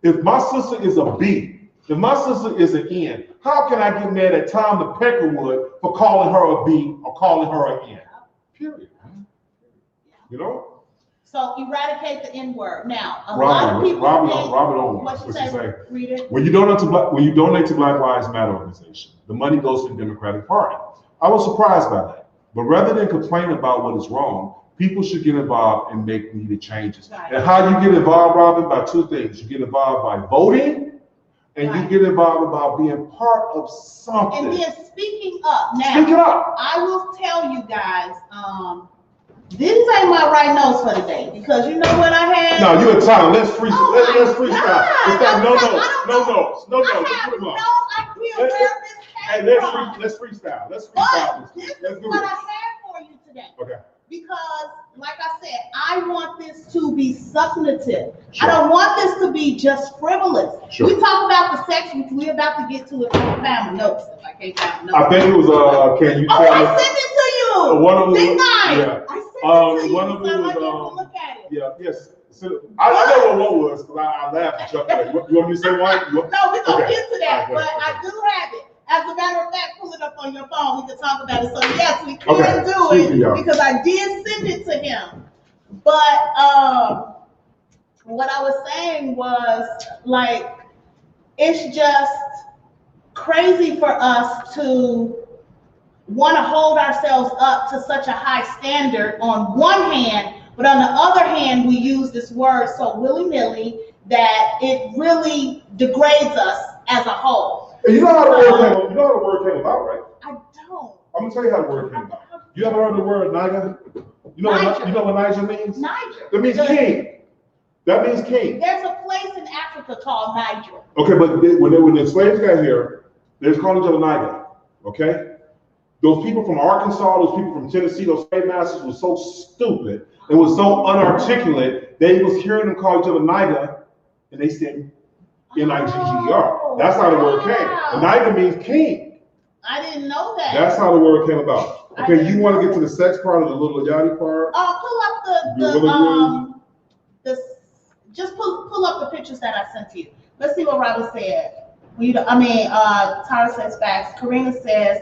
if my sister is a B, if my sister is an N, how can I get mad at Tom the Peckerwood for calling her a B or calling her an N? Period. You know? So eradicate the N-word. Now, a lot of people Robert what you say? Read it. When you donate to Black Lives Matter organization, the money goes to the Democratic Party. I was surprised by that. But rather than complain about what is wrong, people should get involved and make needed changes. Right. And how you get involved, Robin, by two things. You get involved by voting, and right. You get involved about being part of something. And then speaking up. Now, speaking up. I will tell you guys, these ain't my right notes for the day, because you know what I had? No, you're a talent. Let's freestyle. Oh let's freestyle. It's like no notes. I have no idea where this came from. Let's freestyle. Let's freestyle. But this is what I had for you today. Okay. Because, like I said, I want this to be substantive. Sure. I don't want this to be just frivolous. Sure. We talk about the sex, which we're about to get to it from family notes. If I can't find notes. I think it was, can you tell me? I sent it to you. One of them. Didn't I? Yeah. I sent it to you. One of them was, look at it. Yeah, yes. So, I know what one was, because I laughed at you. You want me to say one? No, we're going to get to that, but I do have it. As a matter of fact, pull it up on your phone. We can talk about it. So yes, we can do it because I did send it to him. But what I was saying was, like, it's just crazy for us to want to hold ourselves up to such a high standard on one hand, but on the other hand, we use this word so willy-nilly that it really degrades us as a whole. And you know how the word came about, right? I don't. I'm gonna tell you how the word came about. You ever heard the word Niger? You know what Niger means? Niger. That means king. That means king. There's a place in Africa called Niger. Okay, but when the slaves got here, they was calling each other Niger. Okay? Those people from Arkansas, those people from Tennessee, those slave masters were so stupid and was so unarticulate, they was hearing them call each other Niger, and they said N-I-G-G-E-R. That's how the word came. And Niger means king. I didn't know that. That's how the word came about. Okay, you want to get to the sex part or the little yachty part? Pull up the pictures that I sent to you. Let's see what Robert said. Tara says facts. Karina says,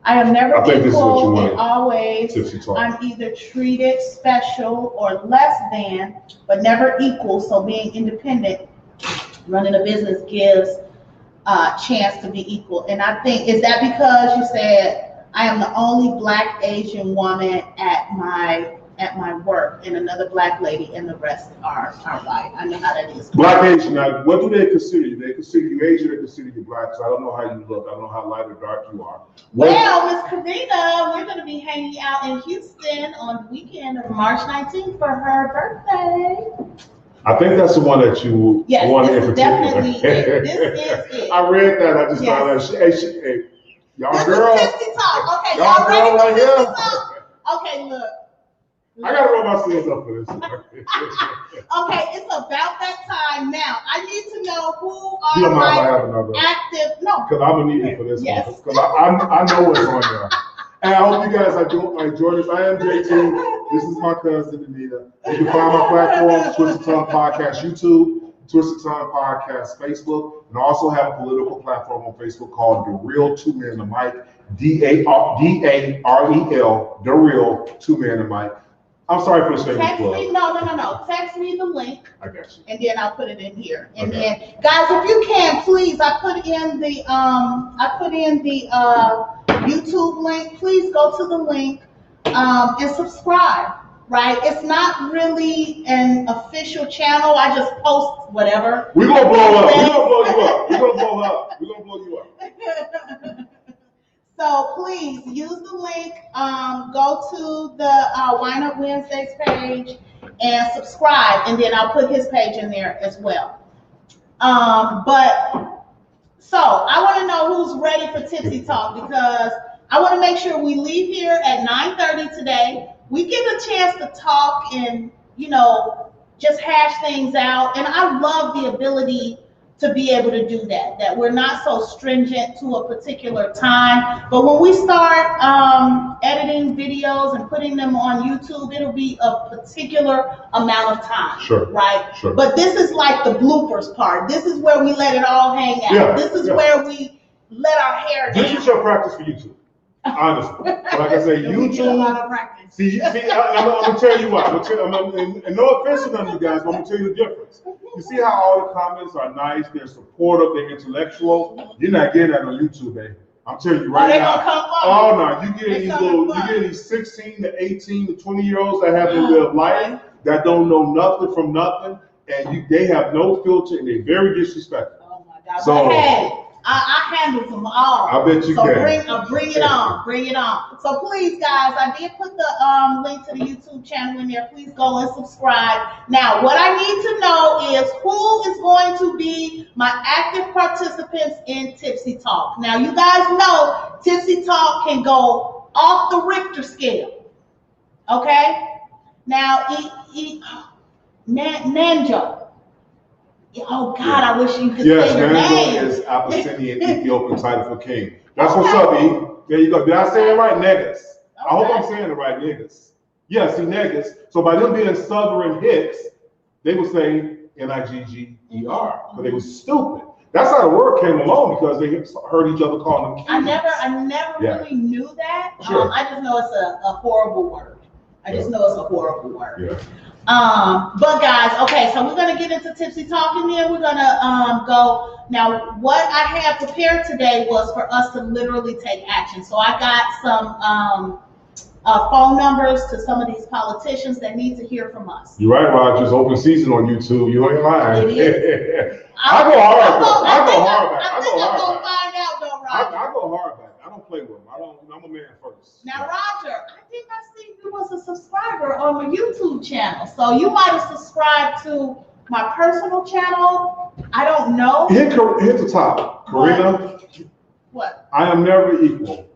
I am never equal and always I'm either treated special or less than, but never equal. So being independent, running a business gives a chance to be equal. And I think, is that because you said I am the only Black Asian woman at my work, and another Black lady, and the rest are white? I know how that is. Black Asian. Now, what do they consider you? They consider you Asian. They consider you Black. So I don't know how you look. I don't know how light or dark you are. Well, Miss Karina, we're going to be hanging out in Houston on the weekend of March 19th for her birthday. I think that's the one that you wanted in particular. Definitely it. This is it. I read that. I just thought that. Hey, y'all girls. This is TIPSY Talk. Okay, y'all ready for TIPSY Talk? Okay, look. I gotta roll my sleeves up for this. Okay, it's about that time now. I need to know who are my active. No, because I'm gonna need it for this one. Because I know what's on there. And I hope you guys are enjoying this. I am JT. This is my cousin Anita. You can find my platform, Twisted Tongue Podcast YouTube, Twisted Tongue Podcast Facebook, and I also have a political platform on Facebook called The Real Two Men the Mic. DAREL, The Real Two Men the Mic. I'm sorry for the shameless plug. No. Text me the link. I got you. And then I'll put it in here. And then, guys, if you can, please, I put in the YouTube link. Please go to the link and subscribe. Right? It's not really an official channel. I just post whatever. We're gonna blow up. We're gonna blow you up. So please use the link, go to the WineUP Wednesdays page and subscribe, and then I'll put his page in there as well. So I want to know who's ready for Tipsy Talk, because I want to make sure we leave here at 9:30 today. We get a chance to talk and, just hash things out. And I love the ability to be able to do that, that we're not so stringent to a particular time. But when we start editing videos and putting them on YouTube, it'll be a particular amount of time, right? But this is like the bloopers part. This is where we let it all hang out. This is where we let our hair down. This is your practice for YouTube. Honestly, like I say, YouTube. See, I'm gonna tell you what. And no offense to none of you guys, but I'm gonna tell you the difference. You see how all the comments are nice, they're supportive, they're intellectual. You're not getting that on YouTube, baby. I'm telling you right now. Oh no, you get these 16 to 18 to 20-year-olds that haven't lived life, that don't know nothing from nothing, and they have no filter and they're very disrespectful. Oh my God! So, hey, I handle them all. I bet you can. Bring it on, bring it on. So please, guys, I did put the link to the YouTube channel in there. Please go and subscribe. Now, what I need to know is who is going to be my active participants in Tipsy Talk. Now, you guys know Tipsy Talk can go off the Richter scale. Okay? Now, Nanjo. Oh God, I wish you could say your name. Yes, Nanjo is Abyssinian Ethiopian title for king. That's what's up, E. There you go. Did I say it right? Negus. I hope I'm saying it right, Negus. Yeah, see, Negus. So by them being Southern Hicks, they would say N-I-G-G-E-R, but they was stupid. That's how the word came along, because they heard each other calling them kings. I never really knew that. I just know it's a horrible word. I just know it's a horrible word. Yeah. But guys, okay, so we're gonna get into Tipsy Talk, and then we're gonna go. Now, what I had prepared today was for us to literally take action. So I got some phone numbers to some of these politicians that need to hear from us. You're right, Rogers. Open season on YouTube. You ain't lying. It is. I go hard back. I go hard back. I think I'm gonna find out though, Roger. I go hard back. I don't play with them. I'm a man first. Now, Roger, I think I see you was a subscriber on my YouTube channel. So you might have subscribed to my personal channel. I don't know. Hit the top. Karina. What? I am never equal.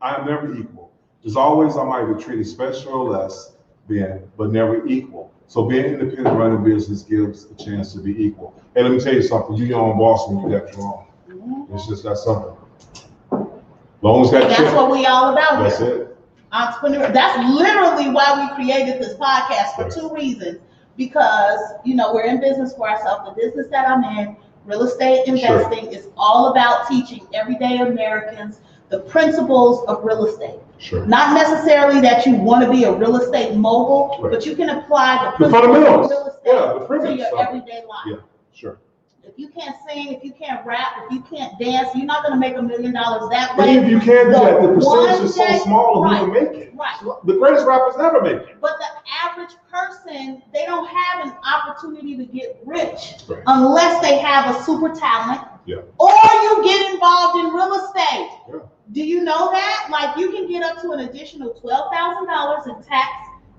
I am never equal. There's always I'm either treated special or less than, but never equal. So being independent running business gives a chance to be equal. And let me tell you something, you your own boss when you got your own. It's just that simple. Long as that's what we all about. That's it. Entrepreneur. That's literally why we created this podcast, for two reasons. Because, we're in business for ourselves. The business that I'm in, real estate investing, is all about teaching everyday Americans the principles of real estate. Not necessarily that you want to be a real estate mogul, but you can apply the principles of real estate to your everyday life. Yeah, sure. If you can't sing, if you can't rap, if you can't dance, you're not going to make $1 million that way. But if you can't do that, the percentage is so small, who will make it? Right. The greatest rappers never make it. But the average person, they don't have an opportunity to get rich unless they have a super talent or you get involved in real estate. Yeah. Do you know that? Like, you can get up to an additional $12,000 in tax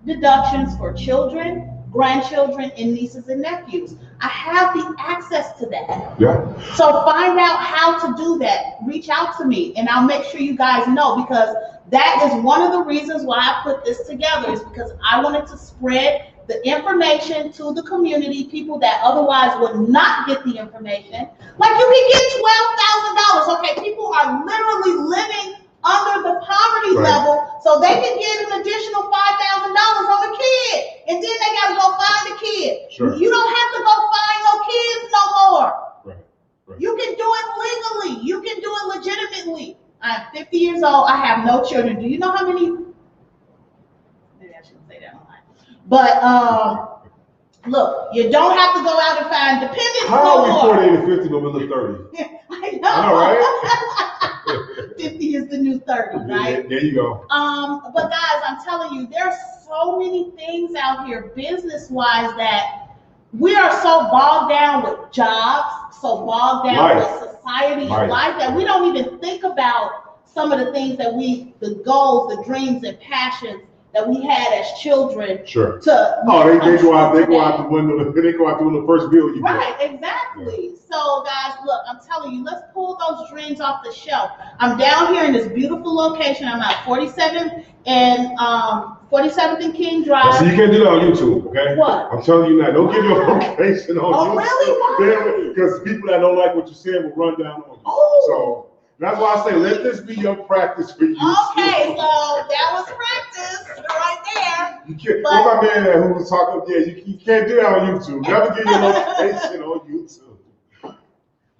deductions for children, grandchildren, and nieces and nephews. I have the access to that. Yeah. So find out how to do that. Reach out to me, and I'll make sure you guys know, because that is one of the reasons why I put this together, is because I wanted to spread the information to the community, people that otherwise would not get the information. Like, you can get $12,000. Okay, people are literally living under the poverty level, so they can get an additional $5,000 on a kid, and then they got to go find a kid. You don't have to go find no kids no more. You can do it legally. You can do it legitimately. I'm 50 years old. I have no children. Do you know how many? Maybe I shouldn't say that online. But look, you don't have to go out and find dependents no more. How are we 40 to 50 when we look 30? I know. Right? 50 is the new 30, right? There you go. But guys, I'm telling you, there's so many things out here business-wise that we are so bogged down with jobs, so bogged down with society and life, that we don't even think about some of the things that the goals, the dreams, and passions that we had as children. They go out the window. They go out the first bill you get. Exactly. So guys, look, I'm telling you, let's pull those dreams off the shelf. I'm down here in this beautiful location. I'm at 47 and 47th and King Drive. So you can't do that on YouTube, okay? What? I'm telling you now, don't give your location on YouTube. Oh, really? Because people that don't like what you're saying will run down on you. Oh. So that's why I say, let this be your practice for you. Okay, so that was practice right there. You can't, what my man who was talking, you can't do that on YouTube. Never give your location on YouTube.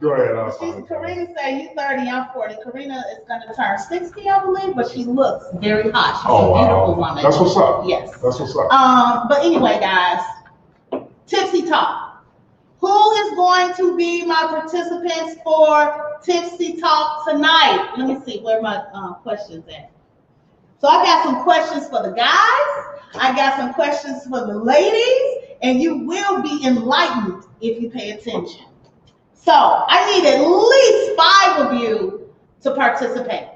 Go ahead. Karina said, you 30, I'm 40. Karina is going to turn 60, I believe, but she looks very hot. She's a beautiful woman. That's what's up. Yes. That's what's up. But anyway, guys, Tipsy Talk. Who is going to be my participants for Tipsy Talk tonight? Let me see where my questions at. So I got some questions for the guys. I got some questions for the ladies, and you will be enlightened if you pay attention. So I need at least 5 of you to participate.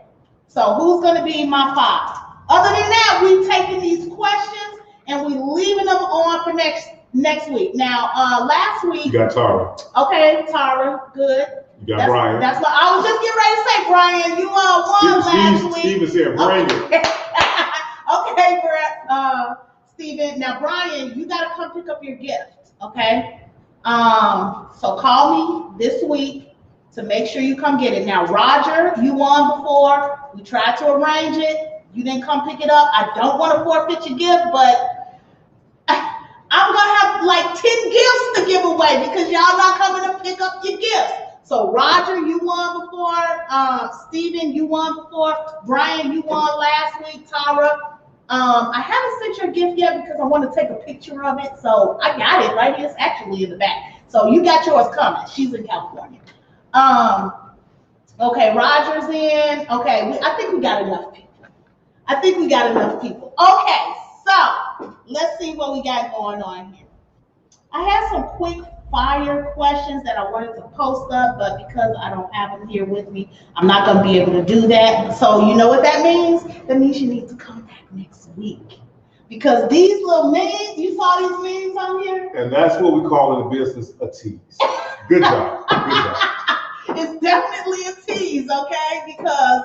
So who's going to be my 5? Other than that, we've taken these questions and we're leaving them on for next week. Now, last week. You got Tara. Okay, Tara, good. You got Brian. That's what I was just getting ready to say, Brian. You won last week. Steve is here. Bring it. Okay, Brett. Steven. Now, Brian, you got to come pick up your gift, okay? So call me this week to make sure you come get it. Now, Roger, you won before. We tried to arrange it. You didn't come pick it up. I don't want to forfeit your gift, but I'm going to have like 10 gifts to give away because y'all not coming to pick up your gifts. So Roger, you won before. Steven, you won before. Brian, you won last week. Tara, I haven't sent your gift yet because I want to take a picture of it. So I got it right here. It's actually in the back. So you got yours coming. She's in California. Okay, Roger's in. Okay, I think we got enough people. Okay, so let's see what we got going on here. I have some quick fire questions that I wanted to post up, but because I don't have them here with me, I'm not going to be able to do that. So you know what that means? That means you need to come back next week. Because these little memes, you saw these memes on here? And that's what we call in the business a tease. Good job. Good job. It's definitely a tease, okay? Because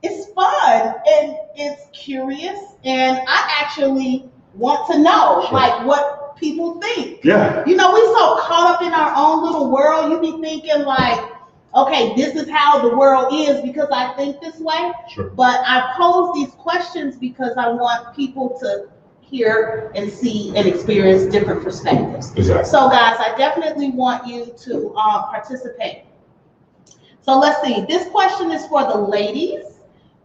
it's fun and it's curious, and I actually want to know, like, what people think. Yeah. You know, we so caught up in our own little world. You be thinking like, okay, this is how the world is because I think this way. Sure. But I pose these questions because I want people to hear and see and experience different perspectives. Exactly. So guys, I definitely want you to participate. So let's see. This question is for the ladies,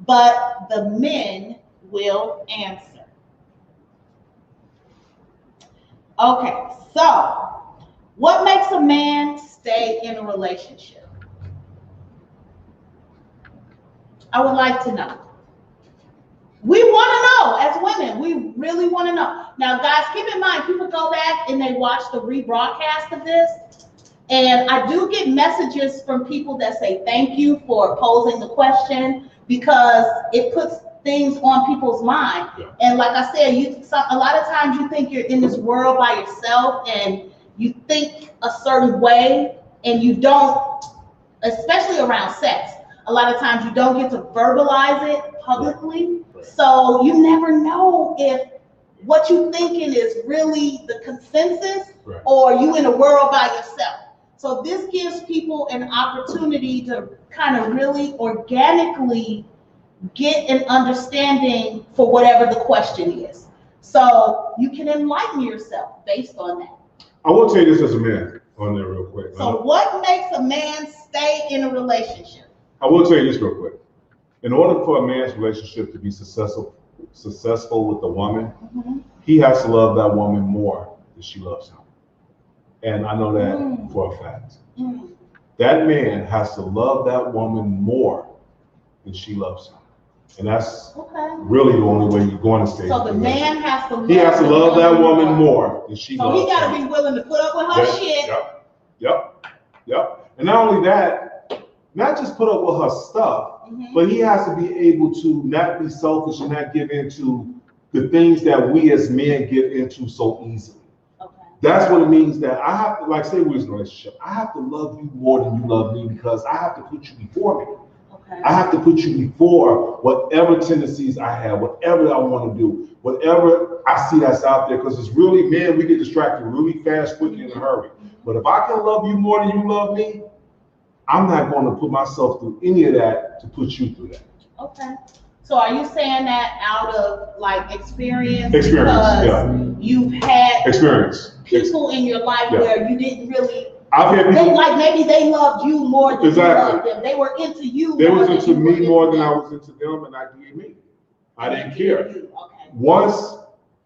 but the men will answer. Okay, so what makes a man stay in a relationship? I would like to know. We want to know as women. We really want to know. Now, guys, keep in mind, people go back and they watch the rebroadcast of this. And I do get messages from people that say thank you for posing the question because it puts things on people's mind. Yeah. And like I said, a lot of times you think you're in this world by yourself and you think a certain way and you don't, especially around sex. A lot of times you don't get to verbalize it publicly. Right. So you never know if what you're thinking is really the consensus, right, or you in a world by yourself. So this gives people an opportunity to kind of really organically get an understanding for whatever the question is. So you can enlighten yourself based on that. I will tell you this as a man on there real quick. So what makes a man stay in a relationship? I will tell you this real quick. In order for a man's relationship to be successful with a woman, mm-hmm, he has to love that woman more than she loves him. And I know that for a fact. Mm. That man has to love that woman more than she loves him. And that's really the only way you're going to stay. So the man has to love that woman more than she loves him. So he got to be willing to put up with her shit. Yep. And not only that, not just put up with her stuff, mm-hmm, but he has to be able to not be selfish and not give into the things that we as men get into so easily. Okay. That's what it means that I have to, like, say we're in a relationship, I have to love you more than you love me because I have to put you before me. Okay. Okay. I have to put you before whatever tendencies I have, whatever I want to do, whatever I see that's out there. Because it's really, man, we get distracted really fast, quick, in a hurry. But if I can love you more than you love me, I'm not going to put myself through any of that to put you through that. Okay. So are you saying that out of like experience? Experience, yeah. You've had experience. People in your life where you didn't really. I've had people, like maybe they loved you more than you loved them. They were into you. They was into me more than I was into them, and I did me. I didn't care. Okay. Once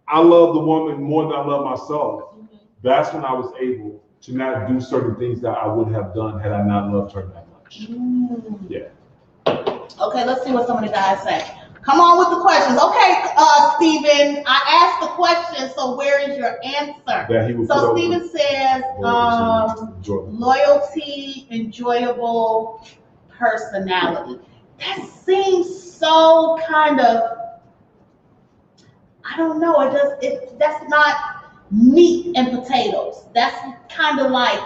I loved the woman more than I loved myself, that's when I was able to not do certain things that I would have done had I not loved her that much. Yeah. Okay, let's see what some of the guys say. Come on with the questions. Okay, Stephen, I asked the question, so where is your answer? So Stephen says, loyalty, enjoyable personality. That seems so kind of, I don't know, that's not meat and potatoes. That's kind of like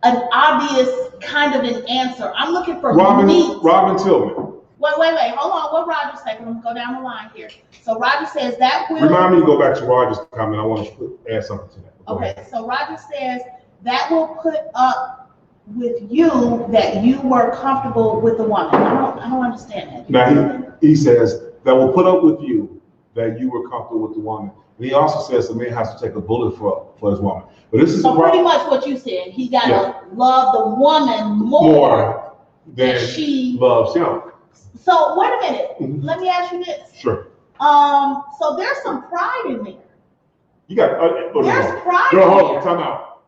an obvious kind of an answer. I'm looking for meat. Robin Tillman. Wait, hold on. What Roger said? We're gonna go down the line here. So Roger says that will. Remind me to go back to Roger's comment. I want to add something to that. Okay, so Roger says that will put up with you that you were comfortable with the woman. I don't understand that. Now he says that will put up with you that you were comfortable with the woman. And he also says the man has to take a bullet for his woman. But this is pretty much what you said. He gotta love the woman more than she loves him. So wait a minute. Let me ask you this. Sure. So there's some pride in there. You got there's pride. Hold on, time out.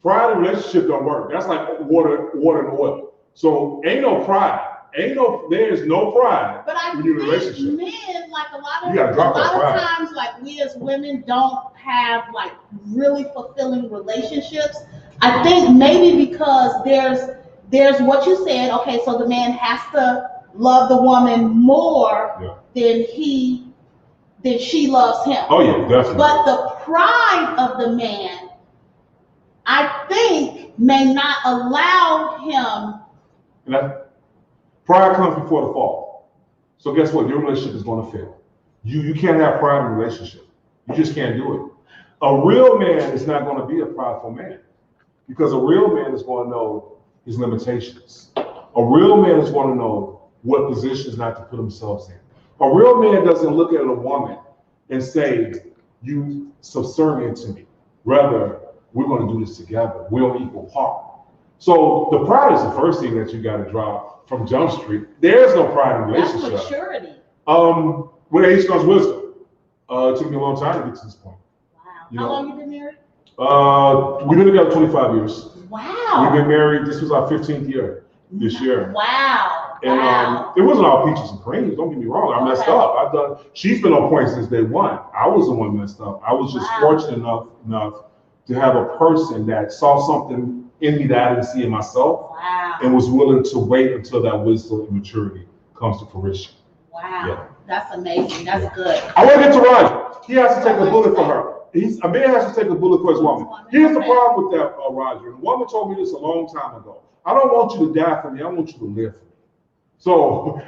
Pride in relationship don't work. That's like water and oil. So ain't no pride. There's no pride in your relationship. Men, like a lot of times, like we as women don't have like really fulfilling relationships. I think maybe because there's what you said. Okay, so the man has to love the woman more than she loves him. Oh yeah, definitely. But the pride of the man, I think, may not allow him. Pride comes before the fall. So guess what? Your relationship is going to fail. You can't have pride in a relationship. You just can't do it. A real man is not going to be a prideful man, because a real man is going to know his limitations. A real man is going to know what positions not to put themselves in. A real man doesn't look at a woman and say, you subservient to me. Rather, we're going to do this together. We're on equal par. So the pride is the first thing that you got to drop from Jump Street. There's no pride in a relationship. That's maturity. With age comes wisdom. It took me a long time to get to this point. Wow. How long you been married? We've been together 25 years. Wow. We've been married. This was our 15th year this year. Wow. And it wasn't all peaches and creams. Don't get me wrong. I messed up. She's been on point since day one. I was the one messed up. I was just fortunate enough to have a person that saw something in me that I didn't see in myself, and was willing to wait until that wisdom and maturity comes to fruition. Wow, that's amazing. That's good. I want to get to Roger. He has to take a bullet for her. A man has to take a bullet for his woman. Here's the problem with that, Roger. The woman told me this a long time ago. I don't want you to die for me. I want you to live for me. So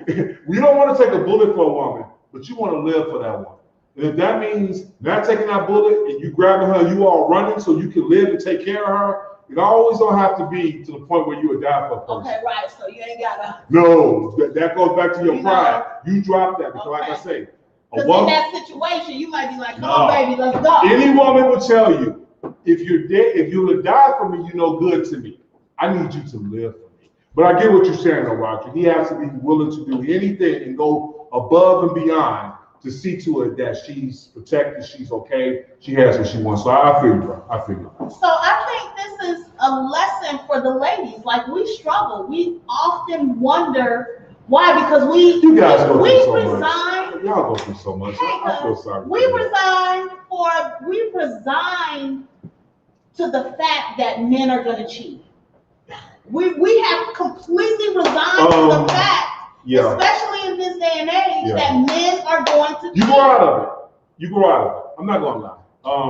we don't want to take a bullet for a woman, but you want to live for that woman. And if that means not taking that bullet and you grabbing her and you all running so you can live and take care of her, it always don't have to be to the point where you would die for a person. Okay, right. So you ain't gotta. No, that goes back to your pride. You drop that because, like I say, because in that situation, you might be like, "Come on, baby, let's go." Any woman will tell you, if you're dead, if you would die for me, you're no good to me. I need you to live for me. But I get what you're saying, though, Roger. He has to be willing to do anything and go above and beyond to see to it that she's protected, she's okay, she has what she wants. So I feel you, bro. I feel you. So I think this is a lesson for the ladies. Like, we struggle. We often wonder why, because we resign. Y'all go through so much. I feel sorry. We resign to the fact that men are going to cheat. We have completely resigned to the fact, especially in this day and age, that men are going to cheat. You grow out of it. I'm not going to lie.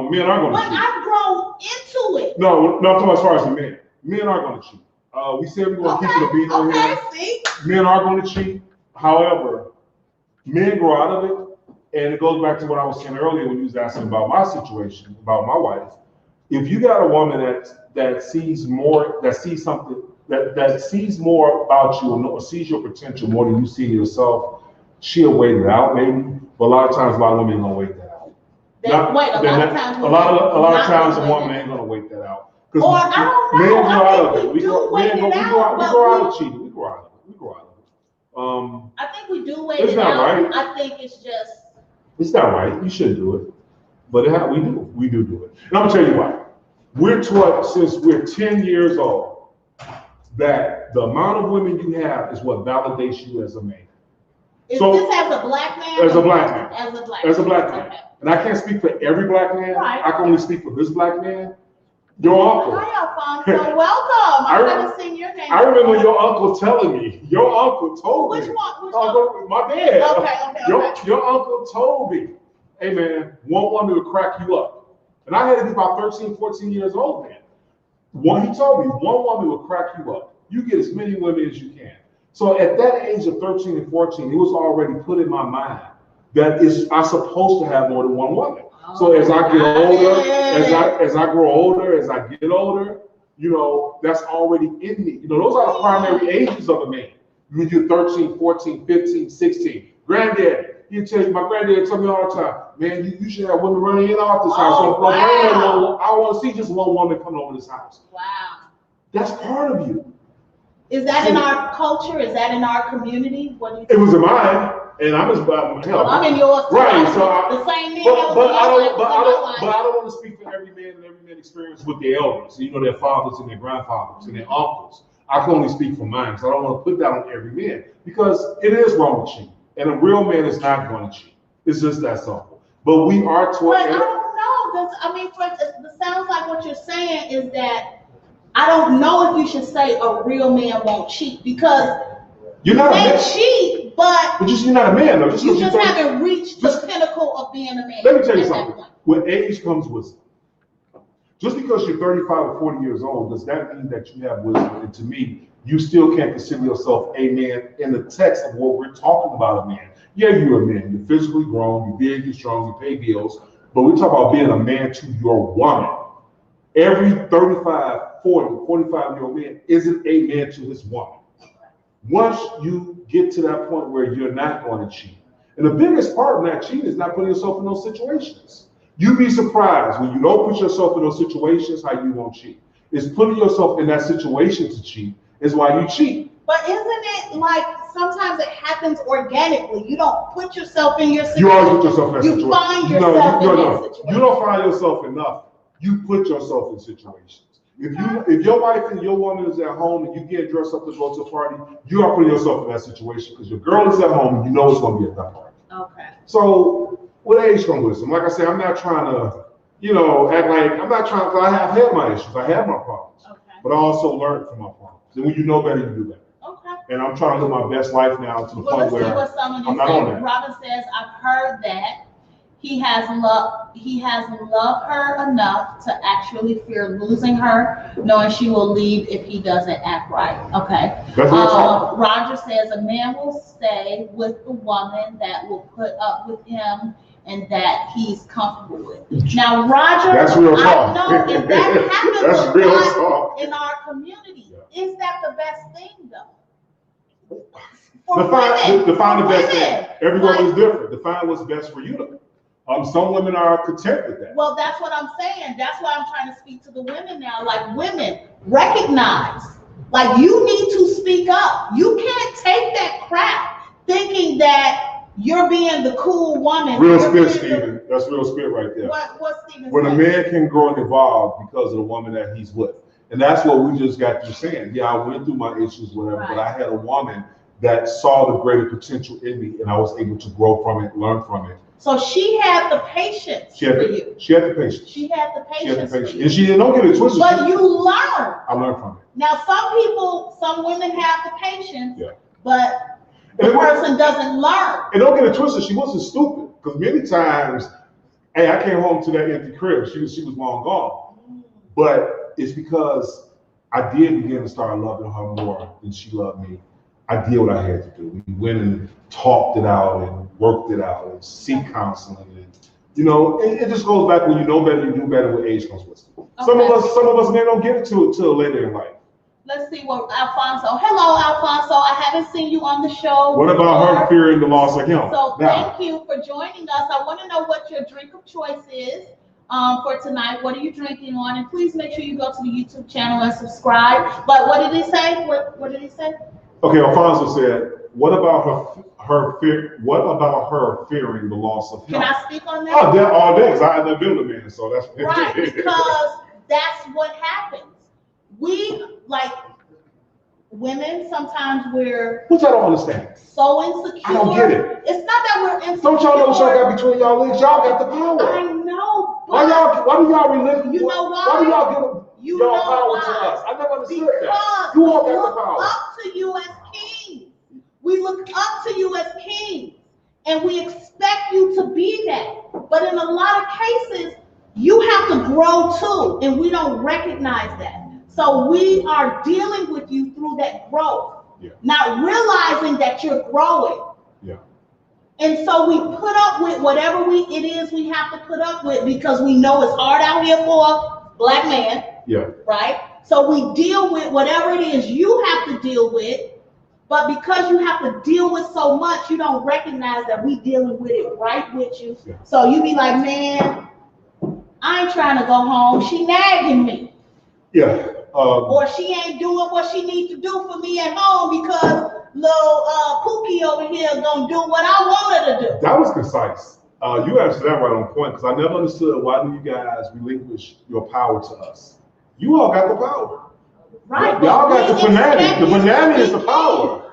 Men are going to cheat. But I've grown into it. No, I'm talking as far as the men. Men are going to cheat. We said we're going to keep it a beat on here. See? Men are going to cheat. However, men grow out of it. And it goes back to what I was saying earlier when you was asking about my situation, about my wife. If you got a woman that sees more, that sees something, that sees more about you or sees your potential more than you see yourself, she'll wait it out, maybe. But a lot of times, a lot of women ain't gonna wait that out. A lot of times, a woman ain't gonna wait that out. Or I don't know. Men grow out of it. We grow out of cheating. We grow out of it. I think we do wait it out. Right. I think it's just. It's not right. You shouldn't do it. But we do. We do it. And I'm going to tell you why. We're taught since we're 10 years old that the amount of women you have is what validates you as a man. Is this as a black man? As a black man. As a black man. Okay. And I can't speak for every black man. Right. I can only speak for this black man. Your uncle. Hi, Alfonso. Welcome. I haven't seen your name. I remember your uncle telling me. Your uncle told me. Which one? My dad. Okay. Your uncle told me, hey man, one woman will crack you up. And I had to be about 13, 14 years old then. He told me, one woman will crack you up. You get as many women as you can. So at that age of 13 and 14, it was already put in my mind that I'm supposed to have more than one woman. So as I get older, as I grow older, as I get older, that's already in me. Those are the primary ages of a man. When you're 13, 14, 15, 16. Granddaddy, my granddaddy tell me all the time, man, you should have women running in and out this house. Wow. I want to see just one woman coming over this house. Wow. That's part of you. Is that in our culture? Is that in our community? What do you think? It was in mine. And I'm just I'm in yours too. Right, so the same man. But I don't want to speak for every man and every man experience with their elders, their fathers and their grandfathers and their uncles. I can only speak for mine, so I don't want to put that on every man because it is wrong to cheat, and a real man is not going to cheat. It's just that simple. But we are taught. But I don't know. It sounds like what you're saying is that I don't know if you should say a real man won't cheat because you're not they cheat. But you're not a man, though. You just haven't reached the pinnacle of being a man. Let me tell you something. With age comes wisdom. Just because you're 35 or 40 years old, does that mean that you have wisdom? And to me, you still can't consider yourself a man in the text of what we're talking about a man. Yeah, you're a man. You're physically grown. You're big. You're strong. You pay bills. But we talk about being a man to your woman. Every 35, 40, 45-year-old man isn't a man to his woman. Once you get to that point where you're not going to cheat, and the biggest part of not cheating is not putting yourself in those situations. You'd be surprised when you don't put yourself in those situations how you won't cheat. It's putting yourself in that situation to cheat is why you cheat. But isn't it like sometimes it happens organically? You don't put yourself in your situation. You always put yourself in that situation. You find yourself in that situation. You don't find yourself enough. You put yourself in situations. If your wife and your woman is at home and you get dressed up to go to a party, you are putting yourself in that situation because your girl is at home and you know it's going to be a tough party. Okay. So with age comes wisdom. Like I said, I'm not trying to, act like, I'm not trying, because I have had my issues. I have my problems. Okay. But I also learned from my problems. And when you know better, you do better. Okay. And I'm trying to live my best life now to the point where I'm not on that. Robin says, I've heard that he has loved her enough to actually fear losing her, knowing she will leave if he doesn't act right. Okay. Roger says a man will stay with the woman that will put up with him and that he's comfortable with. Now, Roger, that's real talk. I know if that happens that's real talk. In our community, is that the best thing though? Define the best thing. Everyone is different. Define what's best for you. Some women are content with that. Well, that's what I'm saying. That's why I'm trying to speak to the women now. Like, women, recognize. Like, you need to speak up. You can't take that crap thinking that you're being the cool woman. Real spit, Stephen. That's real spit right there. What's Stephen when saying? A man can grow and evolve because of the woman that he's with. And that's what we just got through saying. Yeah, I went through my issues, whatever, right. But I had a woman that saw the greater potential in me, and I was able to grow from it, learn from it. So she had the patience for you. She had the patience. She had the patience. For you. And she don't get it twisted. But you learn. I learned from it. Now, some women have the patience, but the person doesn't learn. And don't get it twisted. She wasn't stupid, because many times, I came home to that empty crib. She was long gone. But it's because I did begin to start loving her more than she loved me. I did what I had to do. We went and talked it out and worked it out and seek counseling. And, you know, it just goes back when you know better, you do better. With age comes wisdom. Okay. Some of us may not get it till later in life. Let's see what Alfonso. Hello, Alfonso. I haven't seen you on the show. What about her fearing the loss of him? So thank you for joining us. I want to know what your drink of choice is for tonight. What are you drinking on? And please make sure you go to the YouTube channel and subscribe. But what did he say? What did he say? Okay, Alfonso said, what about her fearing the loss of him? Can I speak on that? Oh, that all day, because I had never been a man, so that's right, because that's what happens. We, like, women, sometimes we're... Which I don't understand. So insecure. I don't get it. It's not that we're insecure. Don't y'all know what y'all got between y'all legs? Y'all got the power. I know, but... Why do y'all relive? You know why? Why do y'all give y'all power to us? I never understood that. You all got the power. We look up to you as kings. We look up to you as kings. And we expect you to be that. But in a lot of cases, you have to grow too. And we don't recognize that. So we are dealing with you through that growth, not realizing that you're growing. Yeah. And so we put up with whatever it is we have to put up with because we know it's hard out here for a black man. Yeah. Right? So we deal with whatever it is you have to deal with, but because you have to deal with so much, you don't recognize that we dealing with it right with you. Yeah. So you be like, man, I ain't trying to go home. She nagging me. Yeah. Or she ain't doing what she needs to do for me at home because little Pookie over here gonna do what I want her to do. That was concise. You answered that right on point because I never understood why do you guys relinquish your power to us? You all got the power. Right. Y'all got the banana. The banana is the power.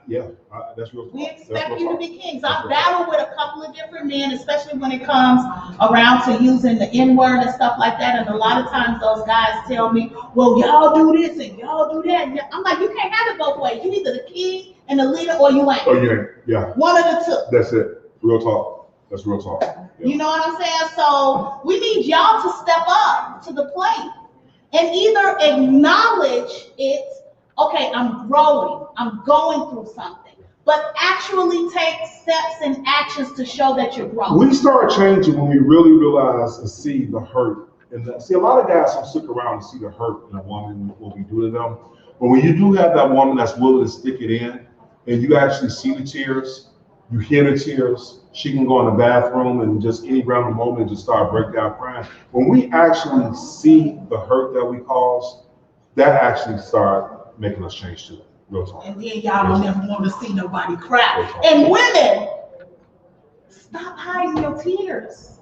Yeah, that's real. We expect you to be kings. I've battled with a couple of different men, especially when it comes around to using the N-word and stuff like that. And a lot of times those guys tell me, well, y'all do this and y'all do that. And I'm like, you can't have it both ways. You either the king and the leader or you ain't. Oh, you ain't. Yeah. One of the two. That's it. Real talk. That's real talk. Yeah. You know what I'm saying? So we need y'all to step up to the plate and either acknowledge it. Okay, I'm growing, I'm going through something, but actually take steps and actions to show that you're growing. We start changing when we really realize and see the hurt. And see, a lot of guys don't stick around and see the hurt in a woman, what we do to them. But when you do have that woman that's willing to stick it in, and you actually see the tears, you hear the tears, she can go in the bathroom and just any random moment just start breaking down crying. When we actually see the hurt that we cause, that actually starts making us change too. Real talk. And then y'all don't ever want to see nobody cry. And women, stop hiding your tears.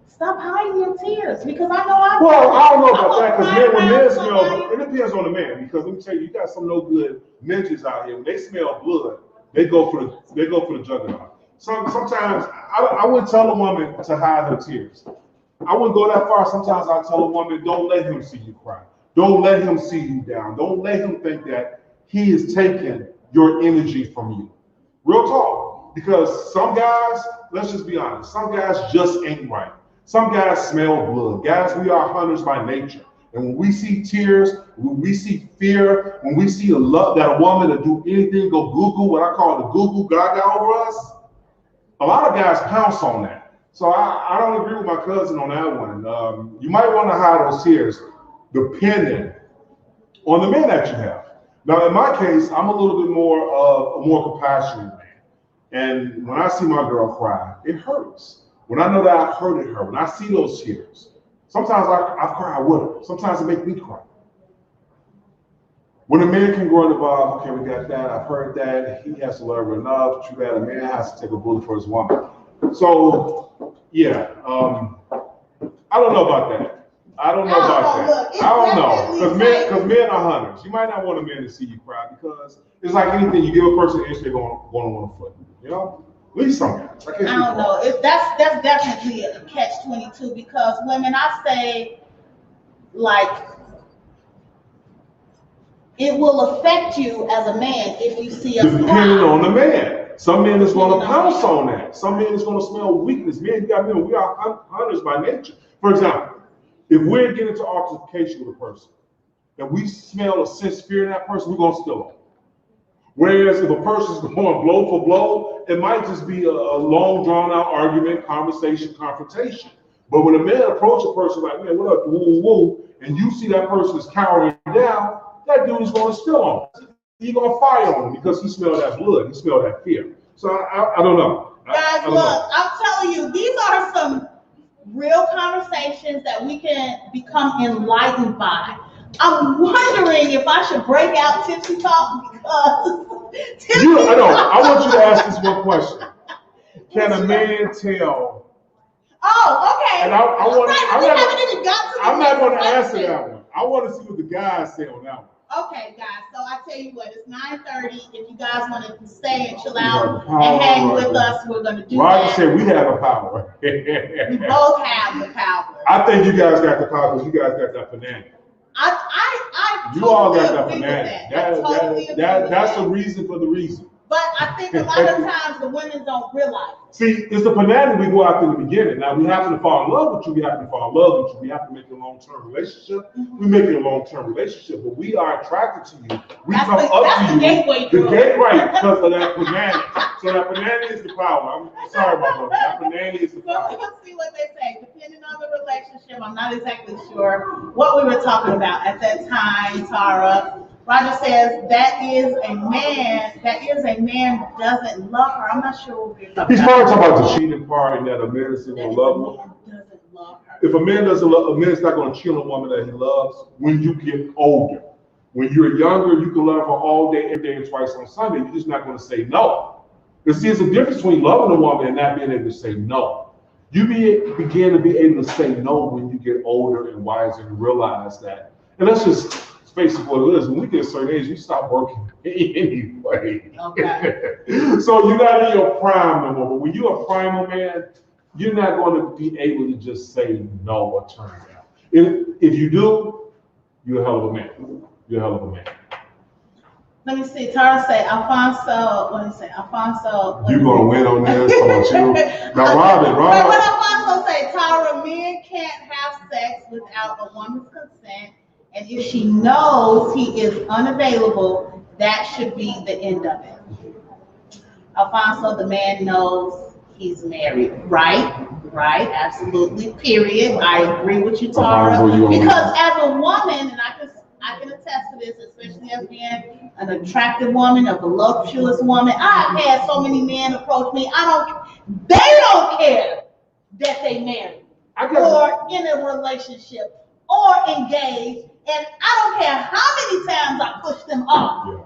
Stop hiding your tears because I know I. Well, I don't know about that because when men smell, it depends on the man. Because let me tell you, you got some no good ninjas out here. When they smell blood, they go for the juggernaut. Sometimes I wouldn't tell a woman to hide her tears. I wouldn't go that far. Sometimes I tell a woman, don't let him see you cry. Don't let him see you down. Don't let him think that he is taking your energy from you. Real talk. Because some guys, let's just be honest, some guys just ain't right. Some guys smell blood. Guys, we are hunters by nature. And when we see tears, when we see fear, when we see a love that a woman to do anything, go Google, what I call the Google Gaga over us, a lot of guys pounce on that. So I don't agree with my cousin on that one. You might want to hide those tears depending on the man that you have. Now, in my case, I'm a little bit more of a more compassionate man. And when I see my girl cry, it hurts. When I know that I've hurted her, when I see those tears, sometimes I've cried with her. Sometimes it makes me cry. When a man can grow involved, okay, we got that, I've heard that, he has to love her enough. True that, a man has to take a bullet for his woman. So, yeah, I don't know about that. I don't know about that. I don't know. Because men are hunters. You might not want a man to see you cry because it's like anything. You give a person an inch, they're going to want a foot. You know? At least some guys. I don't know. That's definitely a catch-22 because women, I say, like, it will affect you as a man if you see us depending on the man. Some men is going to pounce on that. Some men is going to smell weakness. Men, you got to remember, we are hunters by nature. For example, if we're getting into altercation with a person, and we smell a sense of fear in that person, we're gonna steal them. Whereas if a person's going blow for blow, it might just be a long drawn out argument, conversation, confrontation. But when a man approaches a person like, man, what up, woo, woo, and you see that person is cowering down, that dude is going to spill on him. He's going to fire on him because he smelled that blood, he smelled that fear. So I don't know. Guys, look, I'm telling you, these are some real conversations that we can become enlightened by. I'm wondering if I should break out Tipsy Talk because I want you to ask this one question. Can a man tell? Oh, okay. And I'm not going to answer that one. I want to see what the guys say on that one. Okay, guys. So I tell you what, it's 9:30. If you guys want to stay and chill out and hang with us, we're going to do that. Roger said we have the power. We both have the power. I think you guys got the power because you guys got that banana. You all got that banana. That's the reason for the reason. But I think a lot of times the women don't realize. See, it's the banana we go after in the beginning. Now we have to fall in love with you. We have to fall in love with you. We have to make a long-term relationship. We make it a long-term relationship, but we are attracted to you. We come up to you. Gateway the gateway because of that banana. So that banana is the power. I'm sorry about that. That banana is the power. Well, let's see what they say. Depending on the relationship, I'm not exactly sure what we were talking about at that time, Tara. Roger says that is a man doesn't love her. I'm not sure what we're talking about. He's probably talking about the cheating part and that a man is going to love her. Doesn't love her. If a man doesn't love, a man's not going to cheat on a woman that he loves when you get older. When you're younger, you can love her all day, every day, and twice on Sunday. You're just not going to say no. You see, it's a difference between loving a woman and not being able to say no. You begin to be able to say no when you get older and wiser and realize that. And that's just basically what it is. When we get a certain age, you stop working anyway. Okay. So you're not in your prime no more. But when you're a primal man, you're not going to be able to just say no or turn down. If you do, you're a hell of a man. You're a hell of a man. Let me see. Tara say, Alfonso. What did he say? Alfonso. You're going to win on this. About you. Now, Robin. What Alfonso say? Tara, men can't have sex without a woman's consent. And if she knows he is unavailable, that should be the end of it. Alfonso, the man knows he's married. Right, absolutely, period. I agree with you, Tara. Because as a woman, and I can attest to this, especially as being an attractive woman, a voluptuous woman, I've had so many men approach me. They don't care that they married or in a relationship or engaged. And I don't care how many times I push them off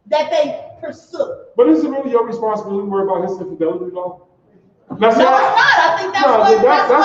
that they pursue. But is it really your responsibility to worry about his infidelity, though? No, it's not. I think that's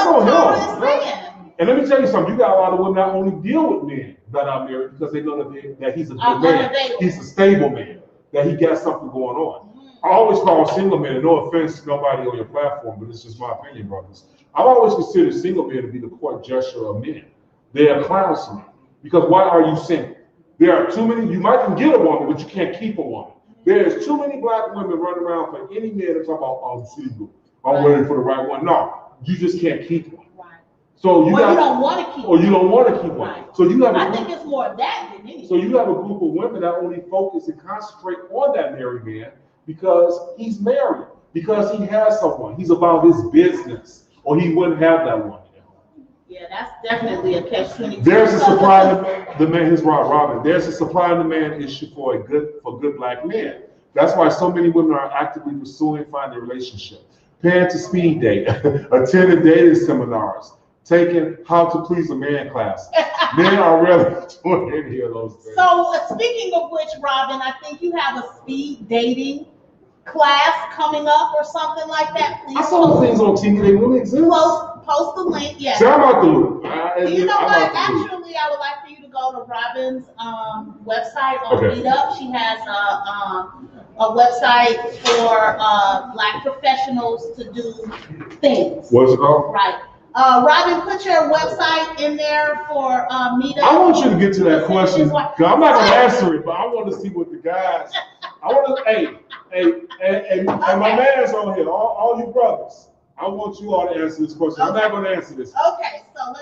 what Tara is saying. And let me tell you something. You got a lot of women that only deal with men that are married because they know that he's a good man. He's a stable man, that he got something going on. I always call single men, and no offense to nobody on your platform, but it's just my opinion, brothers. I've always considered single men to be the court gesture of men. They are clowns to me. Because why are you single? There are too many, you might can get a woman, but you can't keep a woman. There's too many black women running around for any man to talk about, I'm single, I'm waiting for the right one. No, you just can't keep one. Right. So you don't want to keep one. Or you don't want to keep one. Right. So you have I think it's more of that than anything. So you have a group of women that only focus and concentrate on that married man because he's married, because he has someone. He's about his business, or he wouldn't have that one. Yeah, that's definitely a catch-22. There's a supply and demand. Here's Robin. There's a supply and demand issue for good black men. That's why so many women are actively pursuing finding a relationship, paying to speed date, attending dating seminars, taking how to please a man class. Men are really doing any of those things. So speaking of which, Robin, I think you have a speed dating class coming up or something like that. Please I saw things on TV. They really exist. Post the link, yes. So I'm out the loop. You know what? Actually, I would like for you to go to Robin's website on Meetup. She has a website for black professionals to do things. What's it called? Right. Robin, put your website in there for Meetup. I want you to get to that question. I'm not going to answer it, but I want to see what the guys. I want to. And my man's on here. All you brothers. I want you all to answer this question. I'm not going to answer this. Okay, so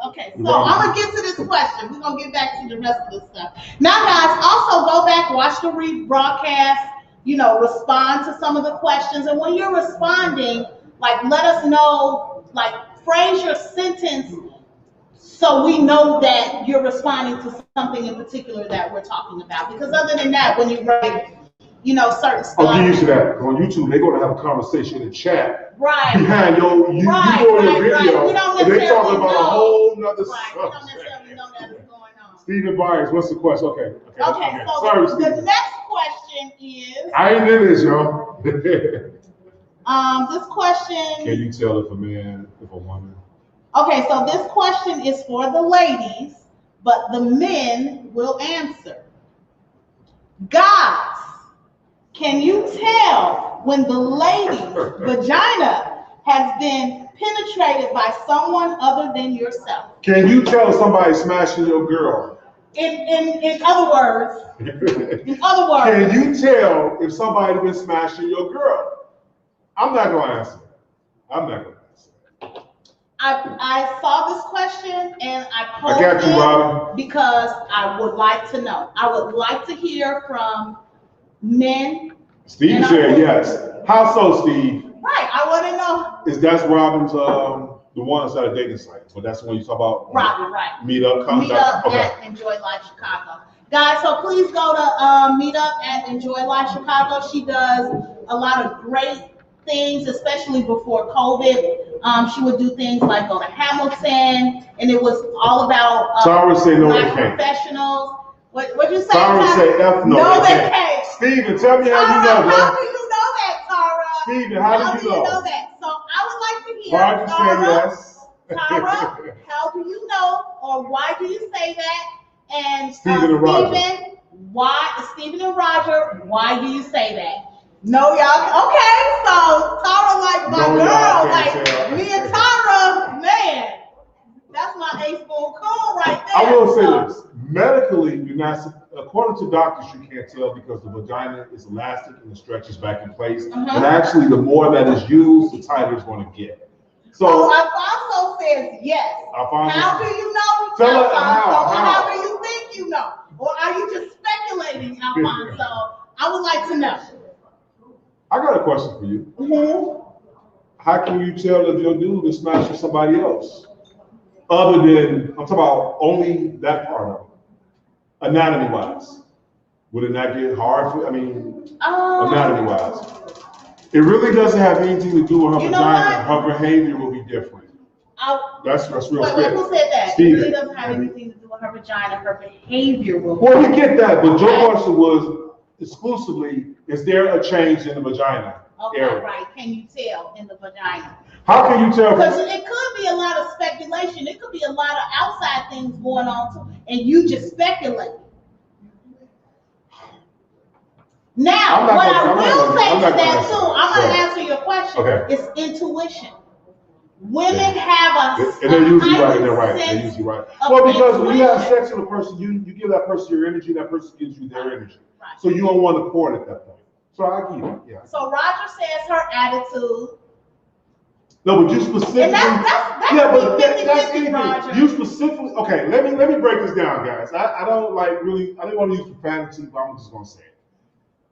Okay, so I'm gonna get to this question. We're gonna get back to the rest of the stuff. Now, guys, also go back, watch the rebroadcast. You know, respond to some of the questions, and when you're responding, like, let us know, like, phrase your sentence so we know that you're responding to something in particular that we're talking about. Because other than that, when you write, you know, certain stuff. I'll get used to that. On YouTube, they're going to have a conversation in the chat. Right. Behind you doing your video, and they're talking about a whole nother subject. We don't necessarily know that is going on. Stephen Byers, what's the question? Okay. So sorry, the next question is. I ain't in this, y'all. This question. Can you tell if a man, if a woman? Okay, so this question is for the ladies, but the men will answer. Guys, can you tell when the lady's vagina has been penetrated by someone other than yourself? Can you tell somebody smashing your girl? In other words, can you tell if somebody been smashing your girl? I'm not going to answer that. I saw this question and I posed got you, Robin. Because I would like to know. I would like to hear from men. Steve said yes. How so, Steve? Right, I want to know. That's Robin's the one that's at a dating site, but that's the one you talk about. Robin, right. Meetup. At Enjoy Life Chicago. Guys, so please go to Meetup at Enjoy Life Chicago. She does a lot of great things, especially before COVID. She would do things like go to Hamilton, and it was all about Black professionals. What'd you say? Tara say F no. No, they can't. Steven, tell me how you know, bro. How do you know that, Tara? Steven, how do you know that? So I would like to hear. Why did you say yes? Tara, how do you know, or why do you say that? And Steven and Roger. Steven and Roger, why do you say that? No, y'all. Okay, so Tara like my girl, like me and Tara, man. That's my ace boon coon right there. I will say this: medically, you're not. According to doctors, you can't tell because the vagina is elastic and it stretches back in place. And actually, the more that is used, the tighter it's going to get. So Alfonso says yes. How do you know? Tell her how do you think you know? Or are you just speculating, Alfonso? I would like to know. I got a question for you. How can you tell if your dude is smashing somebody else? Other than, I'm talking about only that part of it. Anatomy-wise. Would it not get hard for, anatomy-wise? It really doesn't have anything to do with her vagina. Her behavior will be different. That's real quick. Who said that? It really doesn't have anything to do with her vagina. Her behavior will be different. Well, we get that, but your question was exclusively, is there a change in the vagina area? Right. Can you tell in the vagina? How can you tell? Because it could be a lot of speculation. It could be a lot of outside things going on too, and you just speculate. Now, what I will say to that too, I'm going to answer your question. It's intuition. Women have a and they're usually right. They're usually right. Well, because when you have sex with a person, you give that person your energy, that person gives you their energy. Right. So you don't want to pour it at that point. So I get it. Yeah. So Roger says her attitude. No, but you specifically. And that's 50-50, Roger. You specifically. Okay, let me break this down, guys. I don't want to use profanity, but I'm just gonna say it.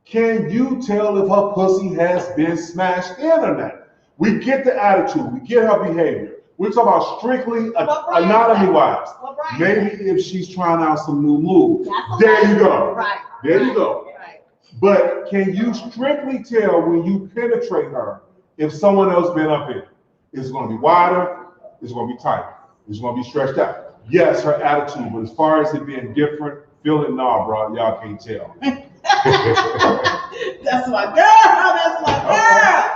Can you tell if her pussy has been smashed in or not? We get the attitude, we get her behavior. We're talking about strictly anatomy-wise. Maybe if she's trying out some new moves. There you go. Right. There you go. Right. But can you strictly tell when you penetrate her if someone else been up in it? Is it going to be wider? Is it going to be tighter? Is it going to be stretched out? Yes, her attitude, but as far as it being different, feeling nah, bro, y'all can't tell. That's my girl. That's my girl.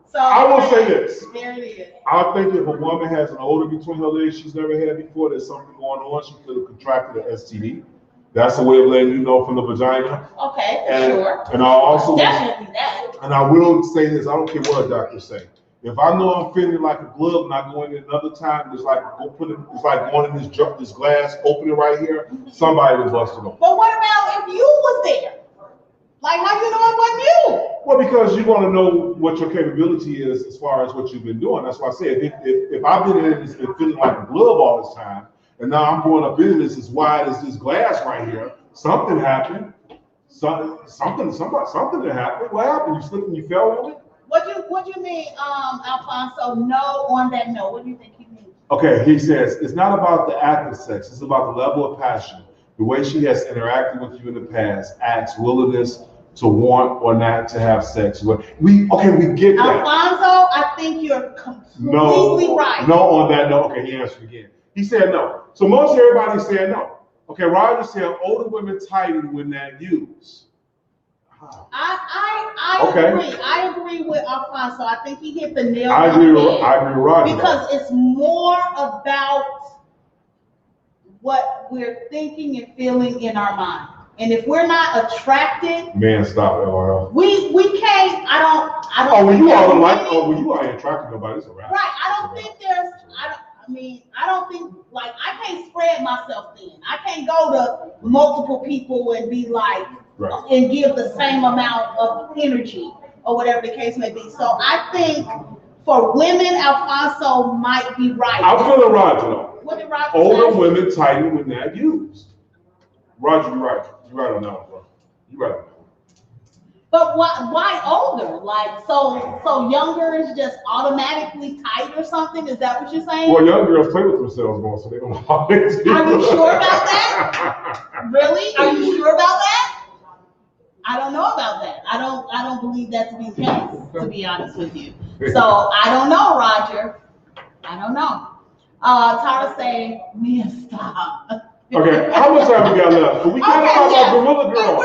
So I will say this. There it is. I think if a woman has an odor between her legs she's never had before, there's something going on. She could have contracted an STD. That's a way of letting you know from the vagina. Okay, sure. And I also definitely that. And I will say this. I don't care what a doctor say. If I know I'm feeling like a glove and I go in another time, it's like going in this glass, open it right here. Somebody will bust it open. But what about if you was there? Like, how you know it wasn't you? Well, because you want to know what your capability is as far as what you've been doing. That's why I said if I've been in this feeling like a glove all this time, and now I'm going up business as wide as this glass right here, something happened. Something that happened. What happened? You slipped and you fell on it? What do you mean, Alfonso? No on that no. What do you think he means? Okay, he says it's not about the act of sex, it's about the level of passion, the way she has interacted with you in the past, acts, willingness to want or not to have sex. We get that. Alfonso, I think you're completely right. No on that no. Okay, he answered again. He said no. So most everybody said no. Okay, Roger said older women tighten when that used. I agree. I agree with Alfonso. I think he hit the nail on the head. I agree with Roger. Because it's more about what we're thinking and feeling in our mind. And if we're not attracted, man, stop LRL. We can't. I don't. Oh, when you are attracted to nobody, it's a wrap. Right. I don't think like I can't spread myself thin. I can't go to multiple people and be like, right, and give the same amount of energy or whatever the case may be. So I think for women, Alfonso might be right. I'm feeling Roger though. What did Roger Older say? women tighten when that used. Roger, you're right. You're right on that one, bro. You're right on that one. But why older? Like, so younger is just automatically tight or something? Is that what you're saying? Well, young girls play with themselves more, so they don't always. Are you sure about that? Really? Are you sure about that? I don't know about that. I don't believe that to be the case, to be honest with you. So I don't know, Roger. I don't know. Tara say, Mia, stop. Okay, how much time we got left? We gotta talk about Gorilla Girl.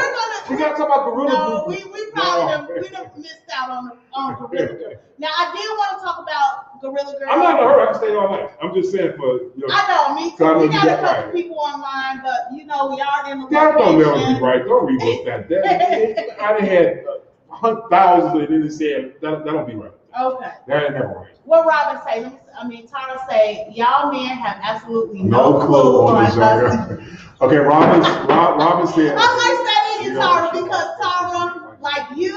We gotta talk about Gorilla Girl. No, we probably done missed out on Gorilla Girl. Now I did want to talk about Gorilla Girl. I'm not in a hurry. I can stay all night. I'm just saying for I know, me too. We got a couple people online, but we are in the that don't never be right. Don't reboot that. I done had thousands and then it said that don't be right. Okay. That ain't never right. What Robin say? Tara say, y'all men have absolutely no clue on us. Okay, Robin said. I like that in you, Tara, because Tara, like you,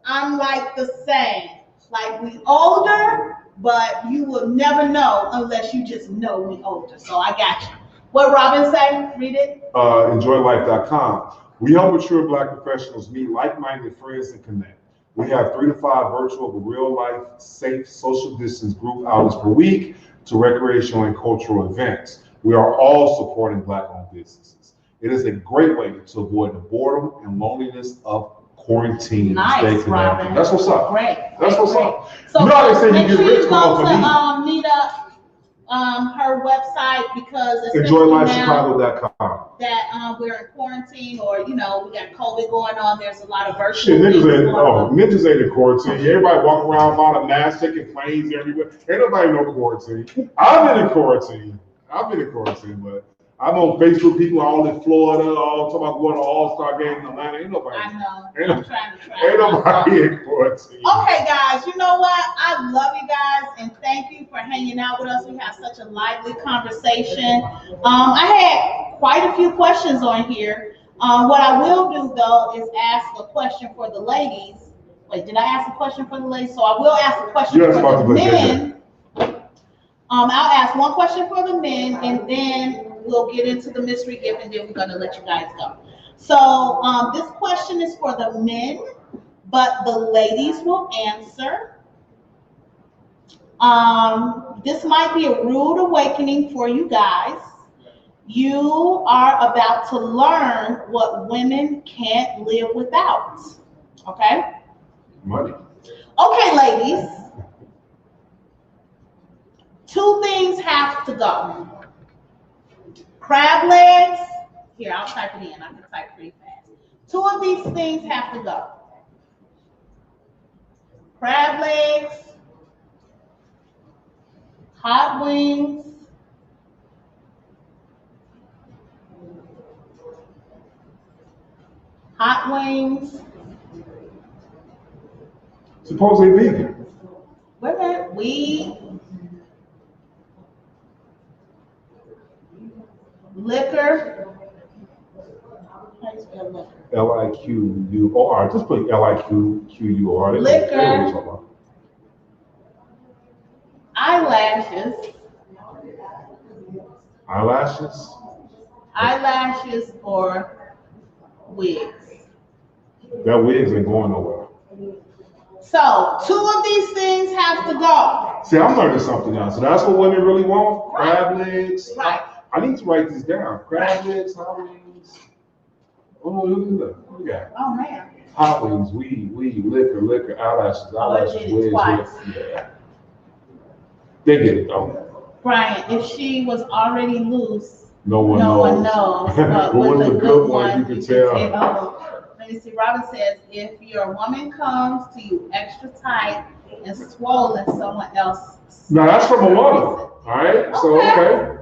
I'm like the same. Like we older, but you will never know unless you just know we older. So I got you. What Robin say? Read it. Enjoylife.com. We help mature Black professionals meet like-minded friends and connect. We have 3 to 5 virtual but real-life, safe, social distance group outings per week to recreational and cultural events. We are all supporting Black-owned businesses. It is a great way to avoid the boredom and loneliness of quarantine. Nice, Robin. That's what's up. Great. That's what's up. So you know how they say make you sure get rich you go from to Nita, her website, because enjoylifechicago.com. That we're in quarantine, or we got COVID going on. There's a lot of virtual. Shit, niggas ain't in quarantine. Everybody walking around on a mask, taking planes everywhere. Ain't nobody no quarantine. I've been in quarantine, but I'm on Facebook. People all in Florida, all talking about going to All-Star game in Atlanta. Ain't nobody. I know. Ain't nobody in quarantine. Okay, guys. You know what? I love you guys, and thank you for hanging out with us. We had such a lively conversation. I had quite a few questions on here. What I will do though is ask a question for the ladies. Wait, did I ask a question for the ladies? So I will ask a question for the men. I'll ask one question for the men, and then we'll get into the mystery gift, and then we're going to let you guys go. So this question is for the men, but the ladies will answer. This might be a rude awakening for you guys. You are about to learn what women can't live without. Okay? Money. Okay, ladies. 2 things have to go. Crab legs. Here, I'll type it in. I can type pretty fast. 2 of these things have to go. Crab legs, hot wings, Suppose they're vegan. Wait a minute. Liquor. How you spell liquor? L-I-Q-U-R. Just put L-I-Q-Q-U-R. Liquor. Eyelashes. Eyelashes? Eyelashes or wigs. That wigs ain't going nowhere. So, 2 of these things have to go. See, I'm learning something now. So that's what women really want? Right. Crab legs? Right. I need to write this down. Crab legs, hot wings. Oh, look. Yeah. Oh, man. Hot wings, weed, liquor, eyelashes, wigs. Twice. Yeah. They get it though. Brian, if she was already loose, no one knows. But with with the good one, you can tell. Let me see. Robin says, if your woman comes to you extra tight and swollen, someone else. Now that's from a woman. All right. Okay. So okay,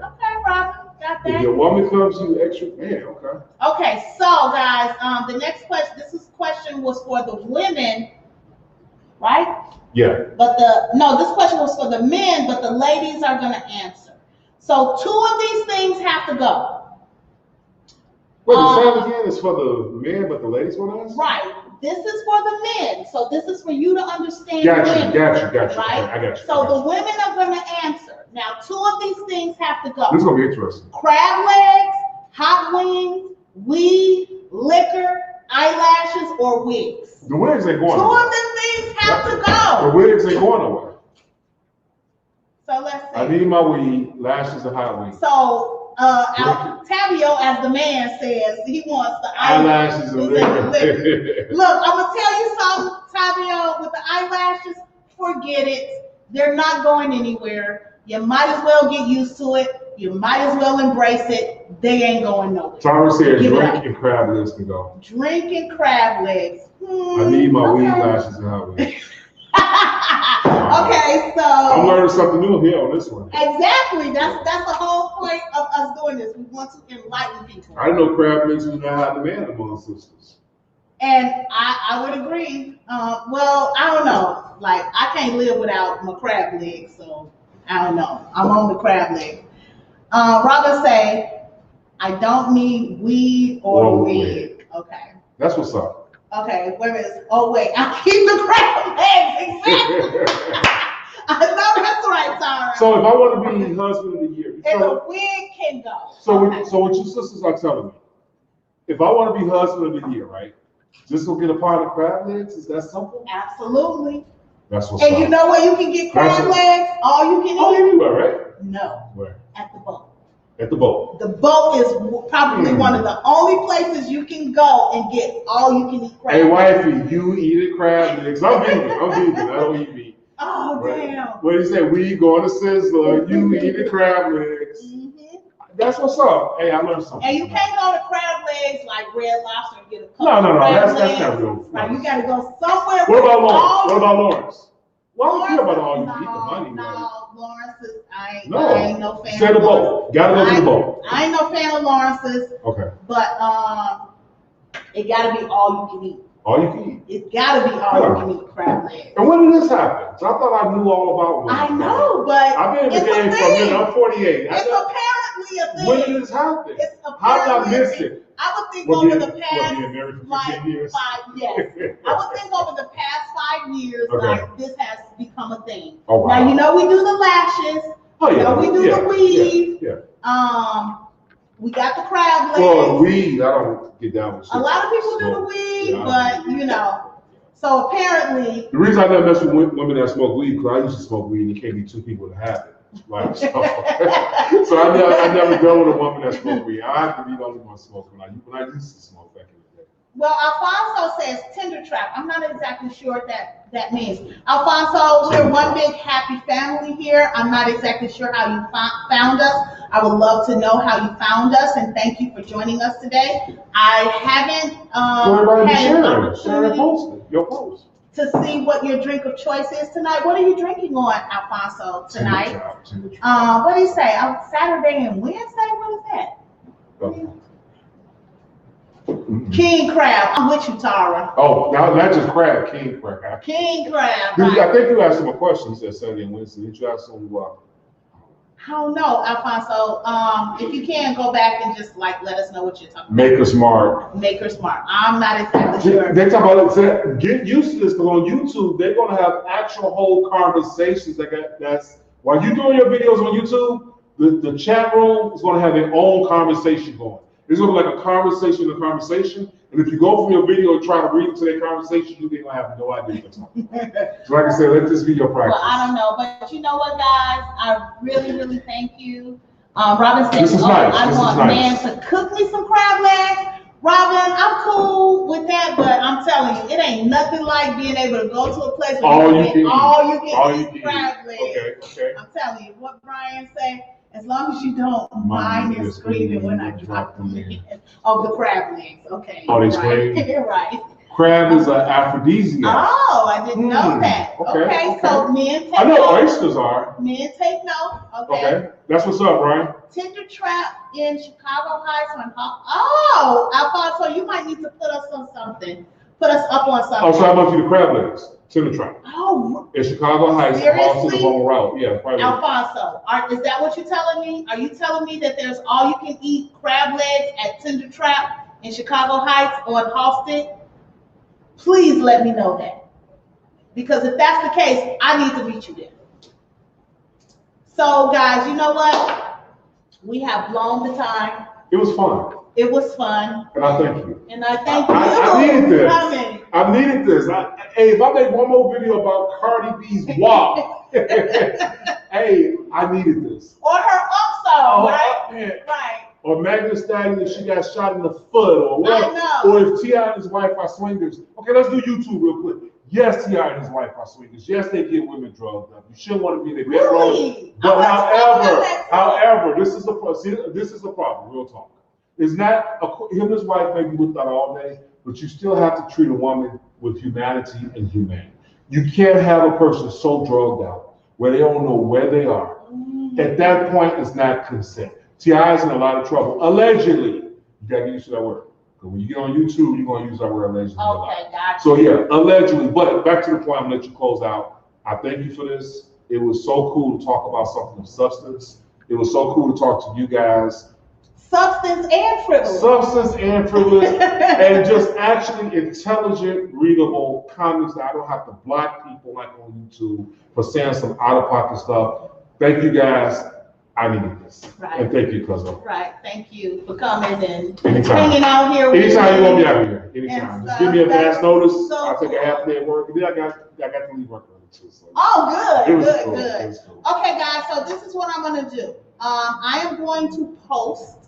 Robin, got that. If your woman comes to you extra, man, okay. Okay. So guys, the next question. This question was for the women, right? Yeah. But this question was for the men, but the ladies are going to answer. So 2 of these things have to go. Wait, the same again is for the men, but the ladies want to answer? Right. This is for the men. So this is for you to understand. Got you. Right? I got you. So the women are going to answer. Now, 2 of these things have to go. This is going to be interesting. Crab legs, hot wings, weed, liquor, eyelashes, or wigs. The wigs ain't going 2 nowhere. of the things have to go. The wigs ain't going nowhere. So let's see. I need my weed, lashes, and hot wings. So Tavio, as the man says, he wants the eyelashes and liquor. Look, I'm gonna tell you something, Tavio, with the eyelashes, forget it. They're not going anywhere. You might as well get used to it. You might as well embrace it. They ain't going nowhere. Tyra said drink and crab legs can go. Drink and crab legs. I need my weed, lashes, and hot wings. Okay, so I'm learning something new here on this one. Exactly. That's the whole point of us doing this. We want to enlighten people. I didn't know crab legs was not how the man among sisters. And I would agree. Well, I don't know. Like, I can't live without my crab leg, so I don't know. I'm on the crab leg. Robin say, I don't need weed or wig. Okay. That's what's up. Okay, where is? Oh wait, I keep the crab legs. Exactly. I know that's right, Tara. So if I want to be husband of the year, and the wig can go. So what your sisters are telling me, if I want to be husband of the year, right? Just go get a pot of crab legs. Is that simple? Absolutely. That's what's And up. you know where you can get crab legs? All you can eat. Oh, anywhere, right? No. Where? At the boat. At the boat. The boat is probably one of the only places you can go and get all you can eat crab legs. Hey, legs. wifey, you eat crab legs. I'm vegan. I don't eat meat. Oh, damn. What did he say? We going to Sizzler. You eat crab legs. Mm-hmm. That's what's up. Hey, I learned something. And you can't go to crab legs like Red Lobster and get a couple No. crab That's not real. Right, you got to go somewhere. What about Lawrence? Well, I don't care about all you eat the money. No, Lawrence is, I ain't no fan. Stay the boat. Gotta go to the boat. I ain't no fan of Lawrence's. Okay. But it gotta be all you can eat. All you can eat. It's gotta be all you can eat crab legs. And when did this happen? So I thought I knew all about women. I know, but I've been in the game I'm 48. It's apparently a thing. When did this happen? It's how did I miss it? I would think over the past I would think over the past 5 years, like this has become a thing. Oh, wow. Now you know we do the lashes. Oh yeah. You know, we do the weed. Yeah. We got the crab legs. Well, weed, I don't get down with shit. A lot of people do the weed, but you know. So apparently, the reason I never mess with women that smoke weed because I used to smoke weed and it can't be 2 people to have it. Like so, so I never dealt with a woman that smoked weed. I have to be the only one smoking when I used to smoke back in the day. Well, Alfonso says Tinder trap. I'm not exactly sure what that means. Alfonso, we're one big happy family here. I'm not exactly sure how you found us. I would love to know how you found us, and thank you for joining us today. I haven't had an opportunity your post to see what your drink of choice is tonight. What are you drinking on, Alfonso, tonight? What do you say? Saturday and Wednesday? What is that? King crab. I'm with you, Tara. Oh, now not just crab, king crab. King crab. I think you asked him a question. You said Saturday and Wednesday. Did you ask him what? I don't know, Alfonso. If you can go back and just like let us know what you're talking about. Make her smart. Make her smart. I'm not exactly sure. They talk about it. Get used to this because on YouTube they're gonna have actual whole conversations. That's while you're doing your videos on YouTube, the chat room is gonna have their own conversation going. It's gonna be like a conversation, and if you go from your video and try to read into their conversation, you're gonna have no idea what they're talking about. So like I said, let this be your practice. Well, I don't know, but you know what, guys? I really, really thank you. Robin said, this is nice. I want man to cook me some crab legs. Robin, I'm cool with that, but I'm telling you, it ain't nothing like being able to go to a place where you can eat crab legs. Okay. I'm telling you, what Brian say, as long as you don't mind and screaming when I drop them in of the crab legs. Okay. Oh, they scream? Right. Crab is an aphrodisiac. Oh, I didn't know that. Okay, so men take I know note. oysters are. Men take note. Okay. That's what's up, Brian. Tinder trap in Chicago Heights on Oh, Alfonso, you might need to put us on something. Put us up on something. Oh, so how about you the crab legs? Tinder trap. Oh. In Chicago Heights, seriously? the whole route. Yeah, probably. Alfonso, is that what you're telling me? Are you telling me that there's all you can eat crab legs at Tinder Trap in Chicago Heights on Halsted? Please let me know that. Because if that's the case, I need to meet you there. So guys, you know what? We have blown the time. It was fun. It was fun. And I thank you. And I thank you. I needed this. Coming. I needed this. Hey, if I make one more video about Cardi B's WAP, hey, I needed this. Or her also, right? Yeah. Right. Or Megan Thee Stallion if she got shot in the foot, or what? I know. Or if T.I. and his wife are swingers. Okay, let's do YouTube real quick. Yes, T.I. and his wife are swingers. Yes, they get women drugged up. You shouldn't want to be in their bedroom. Really? But however, this is the problem. Real talk. It's not him and his wife may be with that all day, but you still have to treat a woman with humanity and humane. You can't have a person so drugged out where they don't know where they are. At that point, it's not consent. T.I. is in a lot of trouble. Allegedly. You gotta get used to that word. Because when you get on YouTube, you're gonna use that word allegedly. Okay, gotcha. So yeah, allegedly. But back to the point, I'm gonna let you close out. I thank you for this. It was so cool to talk about something of substance. It was so cool to talk to you guys. Substance and frivolous. And just actually intelligent, readable comments that I don't have to block people like on YouTube for saying some out-of-pocket stuff. Thank you guys. I needed this. Right. And thank you, cousin. Right. Thank you for coming and anytime. Hanging out here with anytime you want me me. out here. Anytime. Just give me advance notice. So I'll take a half day at work. And then I got to leave work early too. So. Oh, good. Good. Cool. Okay, guys. So this is what I'm going to do. I am going to post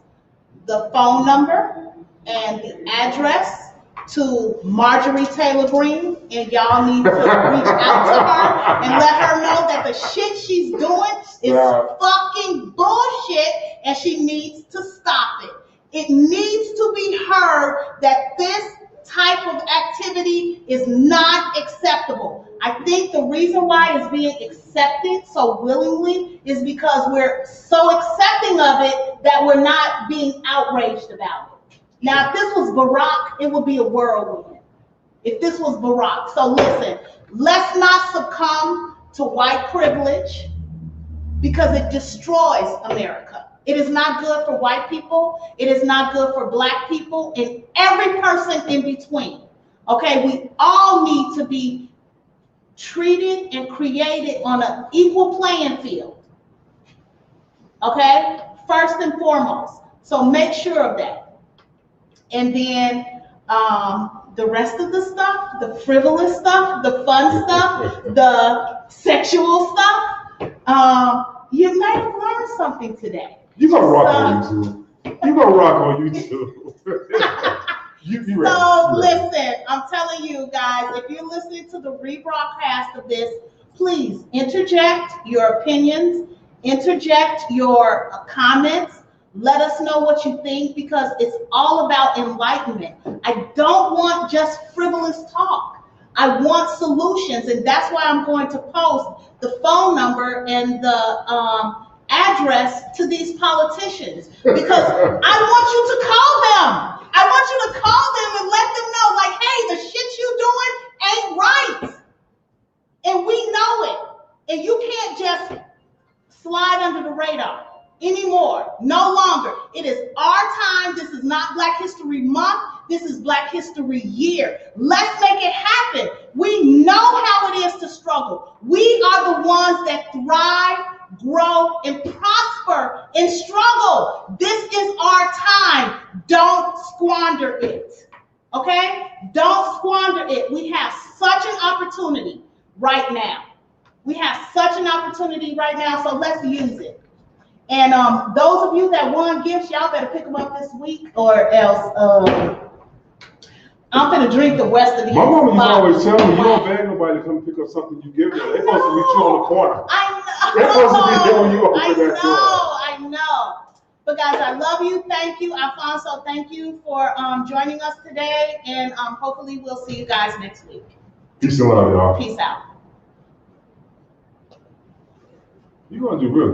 the phone number and the address to Marjorie Taylor Green, and y'all need to reach out to her and let her know that the shit she's doing is fucking bullshit and she needs to stop it. It needs to be heard that this type of activity is not acceptable. I think the reason why it's being accepted so willingly is because we're so accepting of it that we're not being outraged about it. Now, if this was Barack, it would be a whirlwind. If this was Barack. So listen, let's not succumb to white privilege because it destroys America. It is not good for white people. It is not good for black people and every person in between. Okay, we all need to be treated and created on an equal playing field. Okay, first and foremost. So make sure of that. And then the rest of the stuff, the frivolous stuff, the fun stuff, the sexual stuff, you might have learned something today. You're going to rock on YouTube. You're going to rock on YouTube. So listen, I'm telling you guys, if you're listening to the rebroadcast of this, please interject your opinions, interject your comments. Let us know what you think because it's all about enlightenment. I don't want just frivolous talk. I want solutions, and that's why I'm going to post the phone number and the address to these politicians because I want you to call them. I want you to call them and let them know, like, hey, the shit you doing ain't right. And we know it. And you can't just slide under the radar anymore. No longer. It is our time. This is not Black History Month. This is Black History Year. Let's make it happen. We know how it is to struggle. We are the ones that thrive, grow, and prosper in struggle. This is our time. Don't squander it. Okay? Don't squander it. We have such an opportunity right now. We have such an opportunity right now, so let's use it. And those of you that won gifts, y'all better pick them up this week, or else I'm gonna drink the rest of the. My mama used to always tell me, you don't beg nobody to come pick up something you give them. They're supposed to meet you on the corner. I know. They're supposed to be there when you open that door. I know. But guys, I love you. Thank you, Alfonso. Thank you for joining us today, and hopefully we'll see you guys next week. Peace and love, y'all. Peace out. You're gonna do real